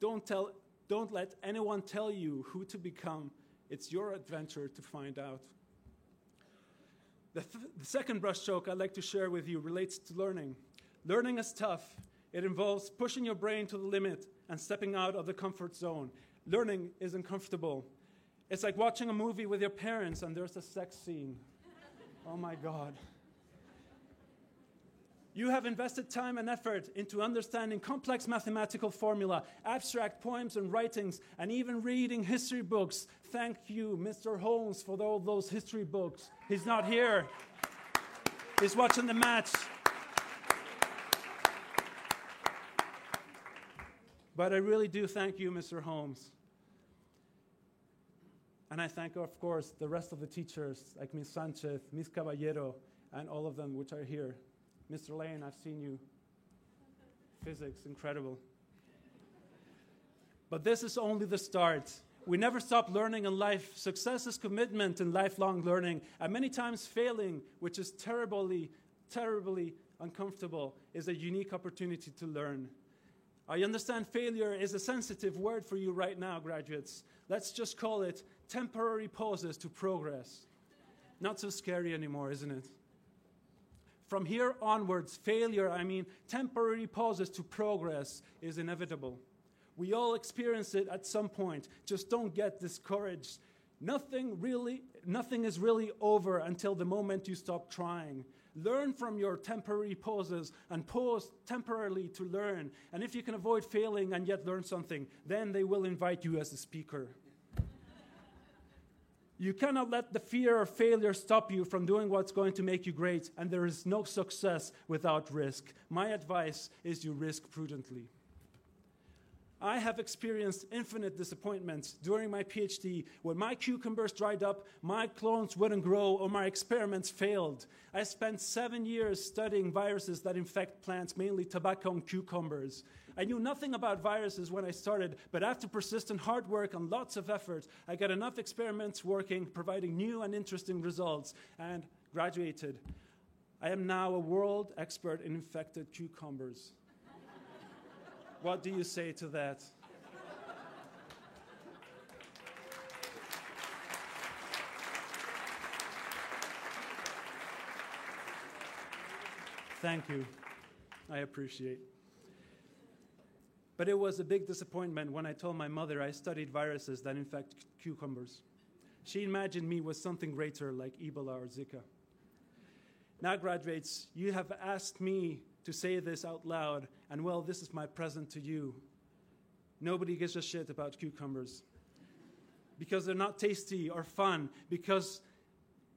K: Don't let anyone tell you who to become. It's your adventure to find out. The second brushstroke I'd like to share with you relates to learning. Learning is tough. It involves pushing your brain to the limit and stepping out of the comfort zone. Learning is uncomfortable. It's like watching a movie with your parents and there's a sex scene. Oh my God. You have invested time and effort into understanding complex mathematical formula, abstract poems and writings, and even reading history books. Thank you, Mr. Holmes, for all those history books. He's not here. He's watching the match. But I really do thank you, Mr. Holmes. And I thank, of course, the rest of the teachers, like Ms. Sanchez, Ms. Caballero, and all of them which are here. Mr. Lane, I've seen you. Physics, incredible. But this is only the start. We never stop learning in life. Success is commitment and lifelong learning. And many times failing, which is terribly, terribly uncomfortable, is a unique opportunity to learn. I understand failure is a sensitive word for you right now, graduates. Let's just call it temporary pauses to progress. Not so scary anymore, isn't it? From here onwards, failure, temporary pauses to progress, is inevitable. We all experience it at some point. Just don't get discouraged. Nothing is really over until the moment you stop trying. Learn from your temporary pauses and pause temporarily to learn. And if you can avoid failing and yet learn something, then they will invite you as a speaker. You cannot let the fear of failure stop you from doing what's going to make you great, and there is no success without risk. My advice is you risk prudently. I have experienced infinite disappointments during my PhD when my cucumbers dried up, my clones wouldn't grow, or my experiments failed. I spent 7 years studying viruses that infect plants, mainly tobacco and cucumbers. I knew nothing about viruses when I started, but after persistent hard work and lots of effort, I got enough experiments working, providing new and interesting results, and graduated. I am now a world expert in infected cucumbers. What do you say to that? Thank you. I appreciate. But it was a big disappointment when I told my mother I studied viruses that infect cucumbers. She imagined me with something greater like Ebola or Zika. Now, graduates, you have asked me to say this out loud, and well, this is my present to you. Nobody gives a shit about cucumbers because they're not tasty or fun, because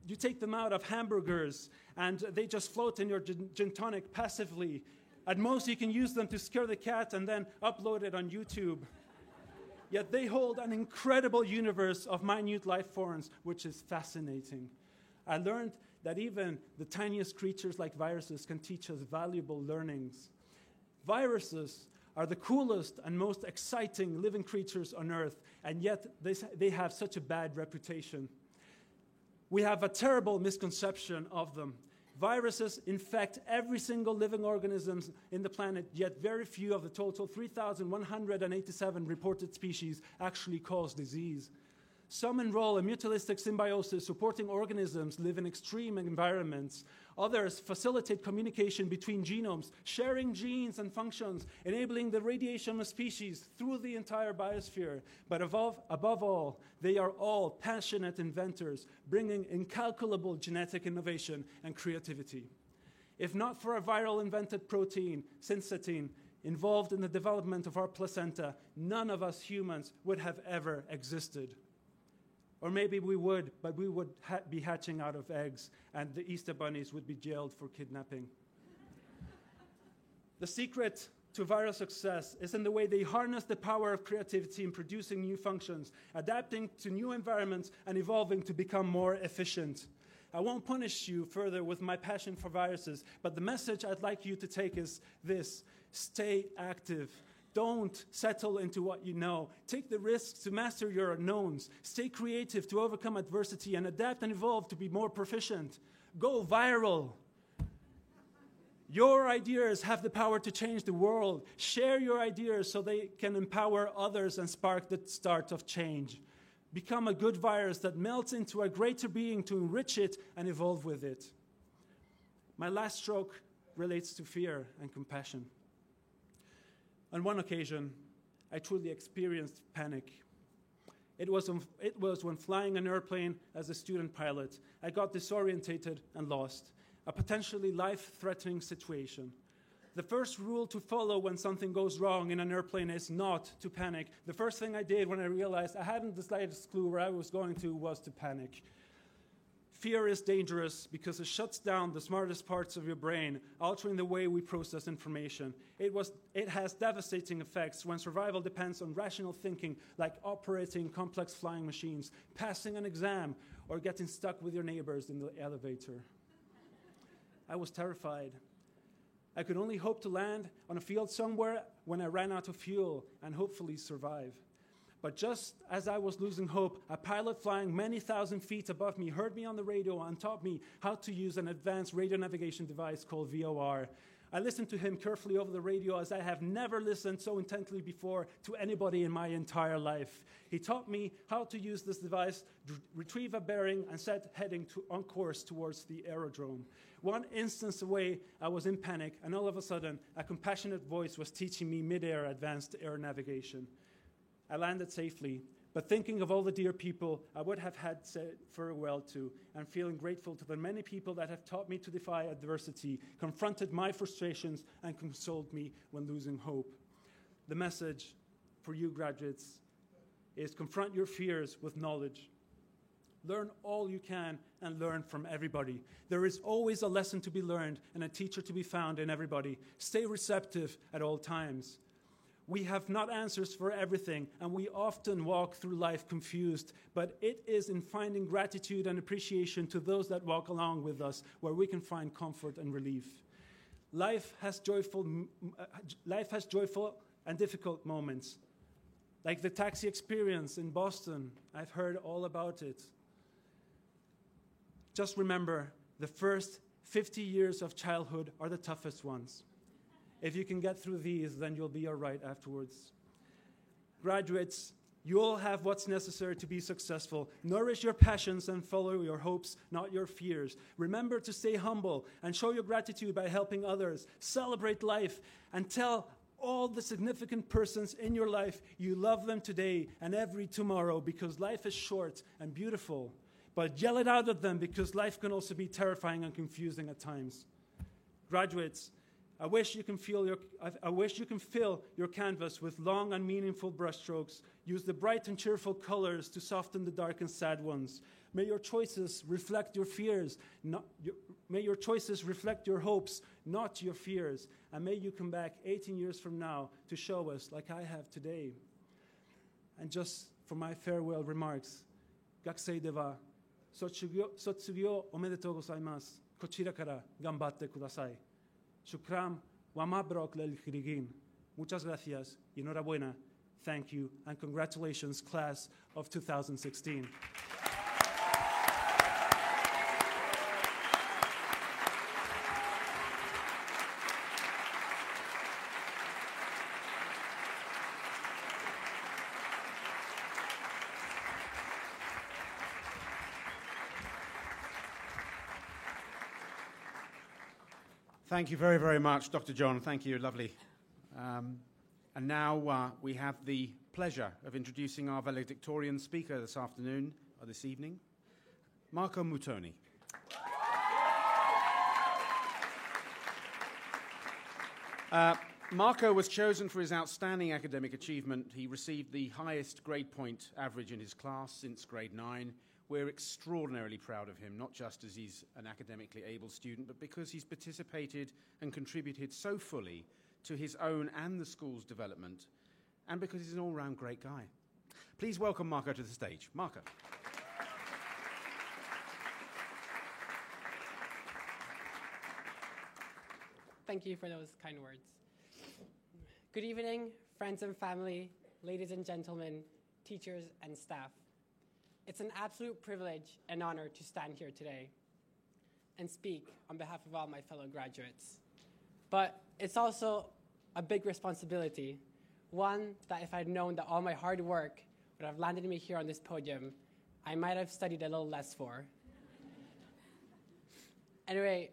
K: you take them out of hamburgers and they just float in your gin tonic passively. At most, you can use them to scare the cat and then upload it on YouTube. Yet they hold an incredible universe of minute life forms, which is fascinating. I learned that even the tiniest creatures like viruses can teach us valuable learnings. Viruses are the coolest and most exciting living creatures on Earth, and yet they have such a bad reputation. We have a terrible misconception of them. Viruses infect every single living organism in the planet, yet very few of the total 3,187 reported species actually cause disease. Some enroll in mutualistic symbiosis, supporting organisms live in extreme environments. Others facilitate communication between genomes, sharing genes and functions, enabling the radiation of species through the entire biosphere. But above all, they are all passionate inventors, bringing incalculable genetic innovation and creativity. If not for a viral invented protein, syncytin, involved in the development of our placenta, none of us humans would have ever existed. Or maybe we would, but we would be hatching out of eggs, and the Easter bunnies would be jailed for kidnapping. The secret to viral success is in the way they harness the power of creativity in producing new functions, adapting to new environments, and evolving to become more efficient. I won't punish you further with my passion for viruses, but the message I'd like you to take is this: stay active. Don't settle into what you know. Take the risks to master your unknowns. Stay creative to overcome adversity and adapt and evolve to be more proficient. Go viral. Your ideas have the power to change the world. Share your ideas so they can empower others and spark the start of change. Become a good virus that melts into a greater being to enrich it and evolve with it. My last stroke relates to fear and compassion. On one occasion, I truly experienced panic. It was when flying an airplane as a student pilot. I got disorientated and lost, a potentially life-threatening situation. The first rule to follow when something goes wrong in an airplane is not to panic. The first thing I did when I realized I hadn't the slightest clue where I was going to was to panic. Fear is dangerous because it shuts down the smartest parts of your brain, altering the way we process information. It has devastating effects when survival depends on rational thinking, like operating complex flying machines, passing an exam, or getting stuck with your neighbors in the elevator. I was terrified. I could only hope to land on a field somewhere when I ran out of fuel and hopefully survive. But just as I was losing hope, a pilot flying many thousand feet above me heard me on the radio and taught me how to use an advanced radio navigation device called VOR. I listened to him carefully over the radio as I have never listened so intently before to anybody in my entire life. He taught me how to use this device, retrieve a bearing, and set heading on course towards the aerodrome. One instance away, I was in panic, and all of a sudden, a compassionate voice was teaching me mid-air advanced air navigation. I landed safely, but thinking of all the dear people I would have had said farewell to, and feeling grateful to the many people that have taught me to defy adversity, confronted my frustrations, and consoled me when losing hope. The message for you graduates is confront your fears with knowledge. Learn all you can and learn from everybody. There is always a lesson to be learned and a teacher to be found in everybody. Stay receptive at all times. We have not answers for everything, and we often walk through life confused, but it is in finding gratitude and appreciation to those that walk along with us where we can find comfort and relief. Life has joyful and difficult moments, like the taxi experience in Boston. I've heard all about it. Just remember, the first 50 years of childhood are the toughest ones. If you can get through these, then you'll be all right afterwards. Graduates, you all have what's necessary to be successful. Nourish your passions and follow your hopes, not your fears. Remember to stay humble and show your gratitude by helping others. Celebrate life and tell all the significant persons in your life you love them today and every tomorrow, because life is short and beautiful. But yell it out at them, because life can also be terrifying and confusing at times. Graduates, I wish you can fill your canvas with long and meaningful brushstrokes. Use the bright and cheerful colors to soften the dark and sad ones. May your choices reflect your fears. May your choices reflect your hopes, not your fears. And may you come back 18 years from now to show us like I have today. And just for my farewell remarks, Gakusei de wa Sotsugyo omedetou gozaimasu. Kochira kara ganbatte kudasai. Shukran wa mabrok lil khirigin. Muchas gracias y enhorabuena. Thank you and congratulations, class of 2016.
B: Thank you very, very much, Dr. John. Thank you, lovely. And now we have the pleasure of introducing our valedictorian speaker this afternoon, or this evening, Marco Muttoni. Marco was chosen for his outstanding academic achievement. He received the highest grade point average in his class since grade 9. We're extraordinarily proud of him, not just as he's an academically able student, but because he's participated and contributed so fully to his own and the school's development, and because he's an all-round great guy. Please welcome Marco to the stage. Marco.
L: Thank you for those kind words. Good evening, friends and family, ladies and gentlemen, teachers and staff. It's an absolute privilege and honor to stand here today and speak on behalf of all my fellow graduates. But it's also a big responsibility, one that if I'd known that all my hard work would have landed me here on this podium, I might have studied a little less for. Anyway,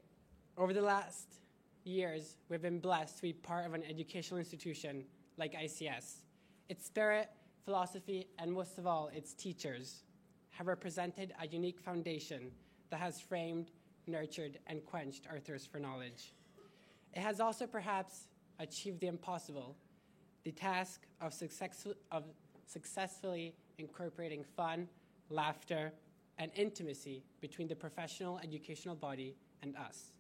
L: over the last years, we've been blessed to be part of an educational institution like ICS. Its spirit, philosophy, and most of all, its teachers have represented a unique foundation that has framed, nurtured, and quenched our thirst for knowledge. It has also perhaps achieved the impossible, the task of successfully incorporating fun, laughter, and intimacy between the professional educational body and us.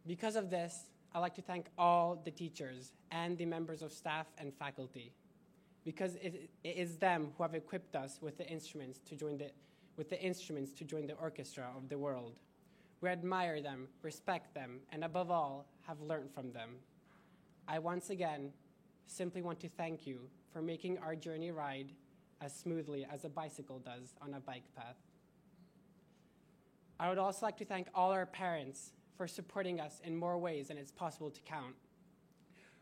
L: Because of this, I'd like to thank all the teachers and the members of staff and faculty, because it is them who have equipped us with the instruments to join the orchestra of the world. We admire them, respect them, and above all, have learned from them. I once again simply want to thank you for making our journey ride as smoothly as a bicycle does on a bike path. I would also like to thank all our parents for supporting us in more ways than it's possible to count.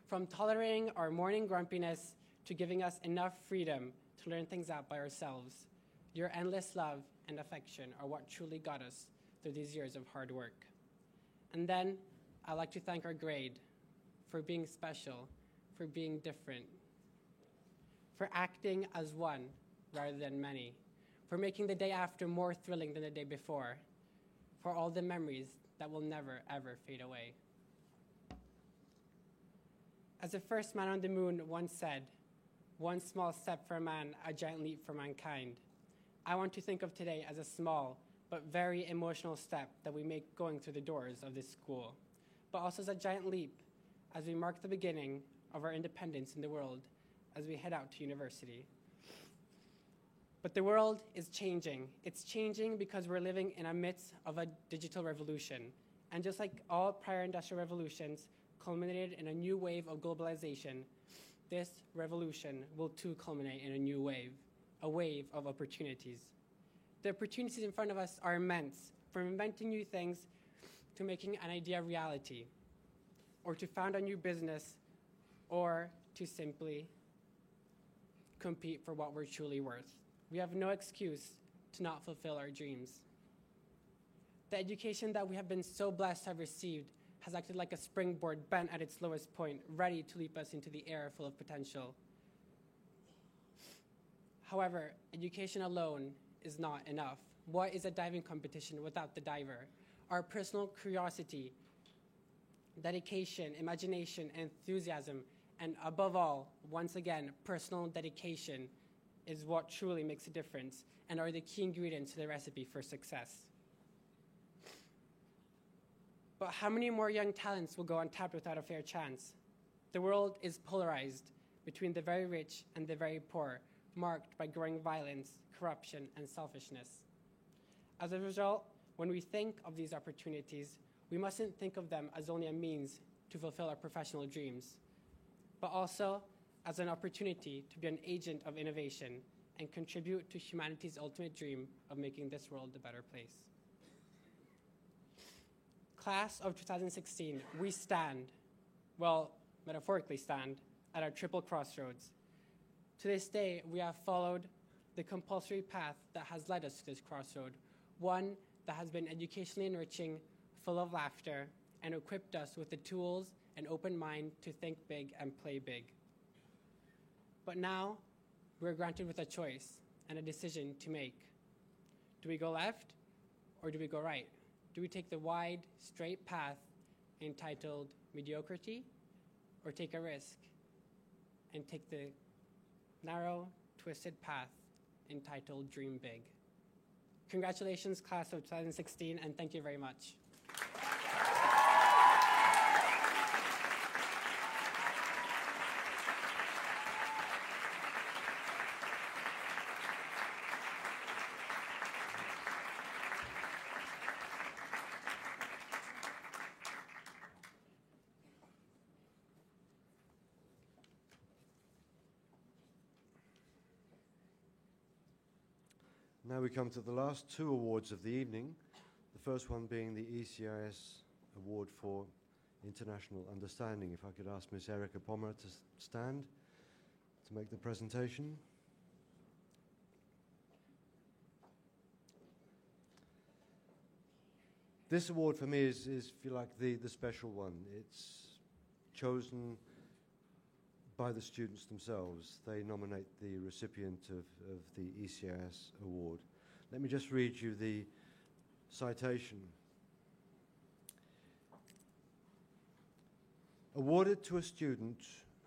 L: From tolerating our morning grumpiness to giving us enough freedom to learn things out by ourselves, your endless love and affection are what truly got us through these years of hard work. And then I'd like to thank our grade for being special, for being different, for acting as one rather than many, for making the day after more thrilling than the day before, for all the memories that will never, ever fade away. As the first man on the moon once said, "One small step for a man, a giant leap for mankind." I want to think of today as a small but very emotional step that we make going through the doors of this school, but also as a giant leap as we mark the beginning of our independence in the world as we head out to university. But the world is changing. It's changing because we're living in the midst of a digital revolution. And just like all prior industrial revolutions culminated in a new wave of globalization, this revolution will too culminate in a new wave, a wave of opportunities. The opportunities in front of us are immense, from inventing new things to making an idea a reality, or to found a new business, or to simply compete for what we're truly worth. We have no excuse to not fulfill our dreams. The education that we have been so blessed to have received has acted like a springboard bent at its lowest point, ready to leap us into the air full of potential. However, education alone is not enough. What is a diving competition without the diver? our personal curiosity, dedication, imagination, enthusiasm, and above all, once again, personal dedication is what truly makes a difference and are the key ingredients to the recipe for success. But how many more young talents will go untapped without a fair chance? The world is polarized between the very rich and the very poor, marked by growing violence, corruption, and selfishness. As a result, when we think of these opportunities, we mustn't think of them as only a means to fulfill our professional dreams, but also as an opportunity to be an agent of innovation and contribute to humanity's ultimate dream of making this world a better place. Class of 2016, we stand, well, metaphorically stand, at our triple crossroads. To this day, we have followed the compulsory path that has led us to this crossroad, one that has been educationally enriching, full of laughter, and equipped us with the tools and open mind to think big and play big. But now, we're granted with a choice and a decision to make. Do we go left or do we go right? Do we take the wide, straight path entitled mediocrity, or take a risk and take the narrow, twisted path entitled dream big? Congratulations, class of 2016, and thank you very much.
D: Now we come to the last two awards of the evening, the first one being the ECIS Award for International Understanding. If I could ask Miss Erica Pommer to stand to make the presentation. This award for me is if you like, the special one. It's chosen by the students themselves. They nominate the recipient of the ECIS award. Let me just read you the citation. Awarded to a student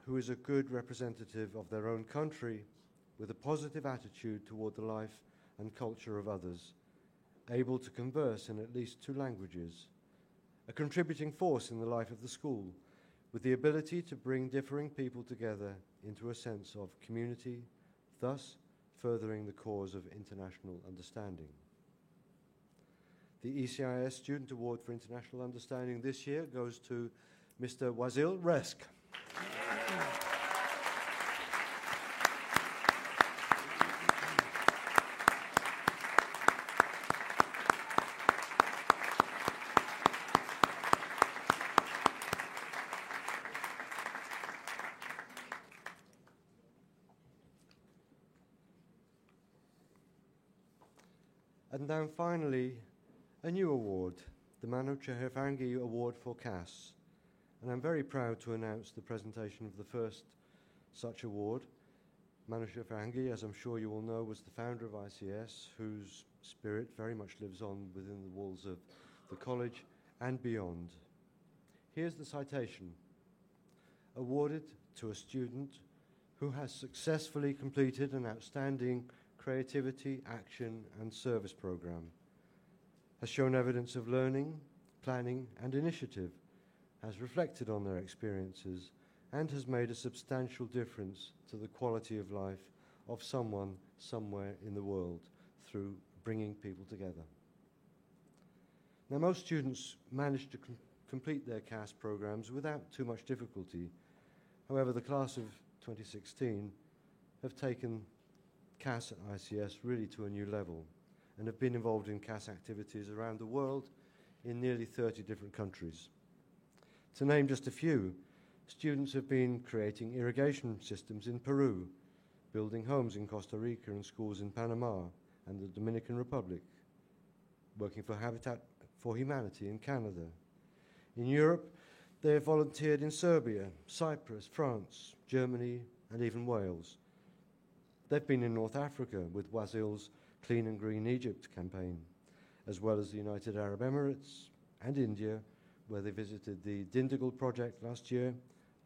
D: who is a good representative of their own country with a positive attitude toward the life and culture of others, able to converse in at least 2 languages, a contributing force in the life of the school, with the ability to bring differing people together into a sense of community, thus furthering the cause of international understanding. The ECIS Student Award for International Understanding this year goes to Mr. Wasil Resk. And then finally, a new award, the Manu Chakravarti Award for CAS. And I'm very proud to announce the presentation of the first such award. Manu Chakravarti, as I'm sure you all know, was the founder of ICS, whose spirit very much lives on within the walls of the college and beyond. Here's the citation. Awarded to a student who has successfully completed an outstanding creativity, action, and service program, has shown evidence of learning, planning, and initiative, has reflected on their experiences, and has made a substantial difference to the quality of life of someone somewhere in the world through bringing people together. Now, most students manage to complete their CAS programs without too much difficulty. However, the class of 2016 have taken CAS at ICS really to a new level and have been involved in CAS activities around the world in nearly 30 different countries. To name just a few, students have been creating irrigation systems in Peru, building homes in Costa Rica and schools in Panama and the Dominican Republic, working for Habitat for Humanity in Canada. In Europe, they have volunteered in Serbia, Cyprus, France, Germany, and even Wales. They've been in North Africa with Wasil's Clean and Green Egypt campaign, as well as the United Arab Emirates, and India, where they visited the Dindigul project last year,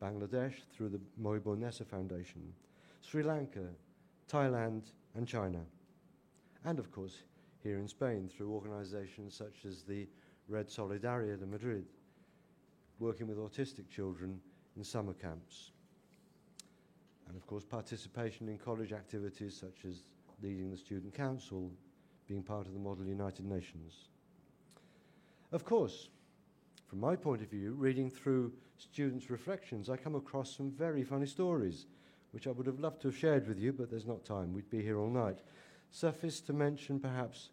D: Bangladesh through the Moibo Nessa Foundation, Sri Lanka, Thailand, and China. And of course, here in Spain through organizations such as the Red Solidaria de Madrid, working with autistic children in summer camps. And of course, participation in college activities such as leading the Student Council, being part of the Model United Nations. Of course, from my point of view, reading through students' reflections, I come across some very funny stories, which I would have loved to have shared with you, but there's not time. We'd be here all night. Suffice to mention perhaps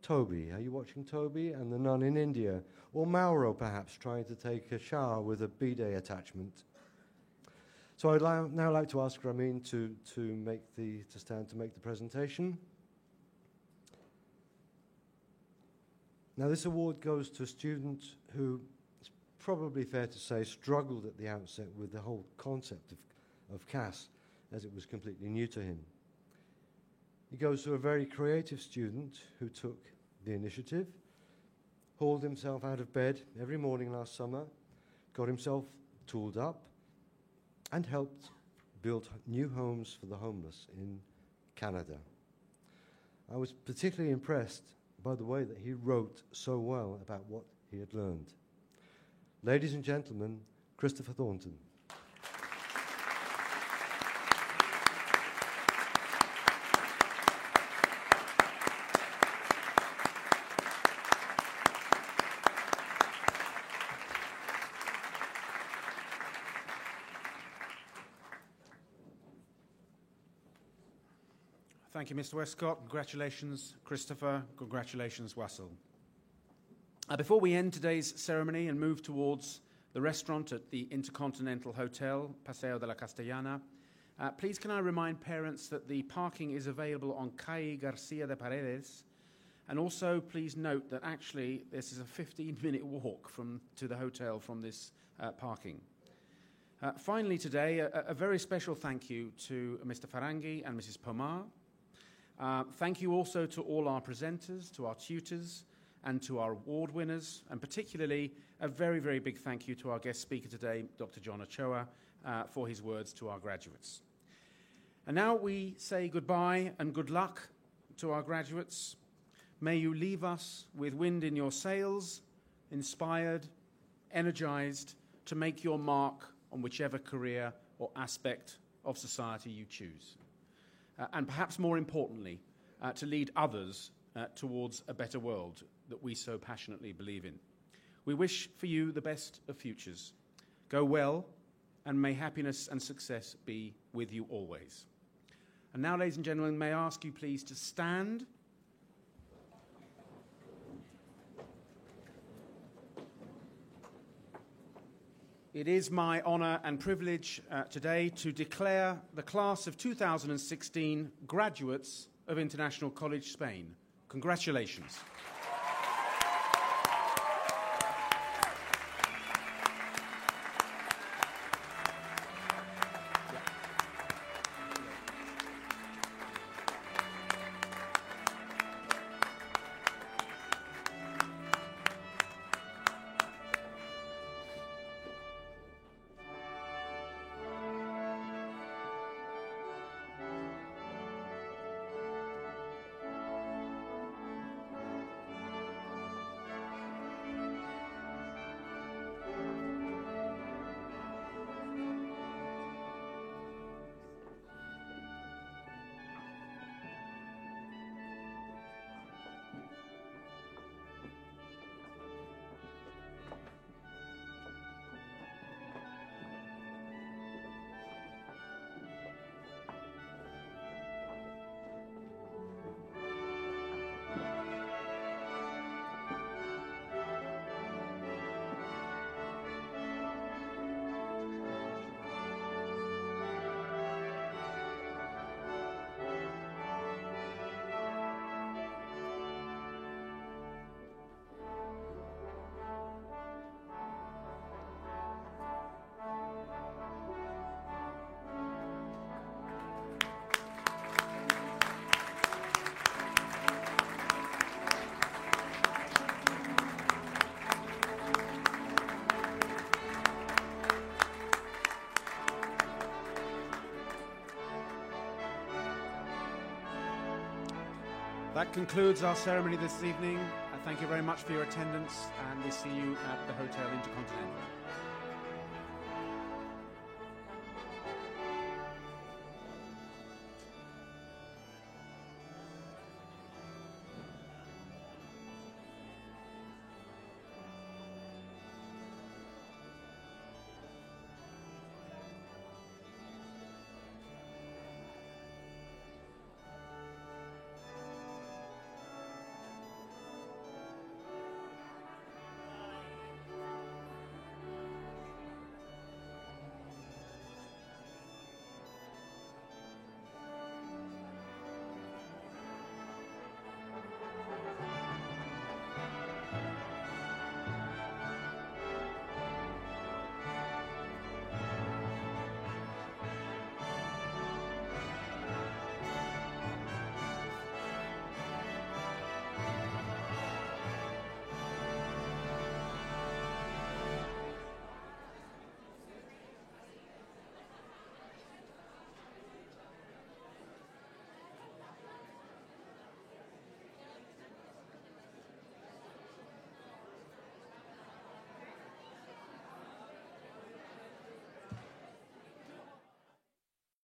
D: Toby. Are you watching Toby and the nun in India? Or Mauro, perhaps, trying to take a shower with a bidet attachment. So I'd now like to ask Ramin to stand to make the presentation. Now, this award goes to a student who, it's probably fair to say, struggled at the outset with the whole concept of CAS, as it was completely new to him. He goes to a very creative student who took the initiative, hauled himself out of bed every morning last summer, got himself tooled up, and helped build new homes for the homeless in Canada. I was particularly impressed by the way that he wrote so well about what he had learned. Ladies and gentlemen, Christopher Thornton.
B: Thank you, Mr. Westcott. Congratulations, Christopher. Congratulations, Wassel. Before we end today's ceremony and move towards the restaurant at the Intercontinental Hotel, Paseo de la Castellana, please can I remind parents that the parking is available on Calle Garcia de Paredes, and also please note that actually this is a 15-minute walk to the hotel from this parking. Finally today, a very special thank you to Mr. Farangi and Mrs. Pomar. Thank you also to all our presenters, to our tutors, and to our award winners, and particularly a very, very big thank you to our guest speaker today, Dr. John Ochoa, for his words to our graduates. And now we say goodbye and good luck to our graduates. May you leave us with wind in your sails, inspired, energized to make your mark on whichever career or aspect of society you choose. And perhaps more importantly, to lead others towards a better world that we so passionately believe in. We wish for you the best of futures. Go well, and may happiness and success be with you always. And now, ladies and gentlemen, may I ask you please to stand. It is my honor and privilege today to declare the class of 2016 graduates of International College Spain. Congratulations. That concludes our ceremony this evening. Thank you very much for your attendance, and we see you at the Hotel Intercontinental.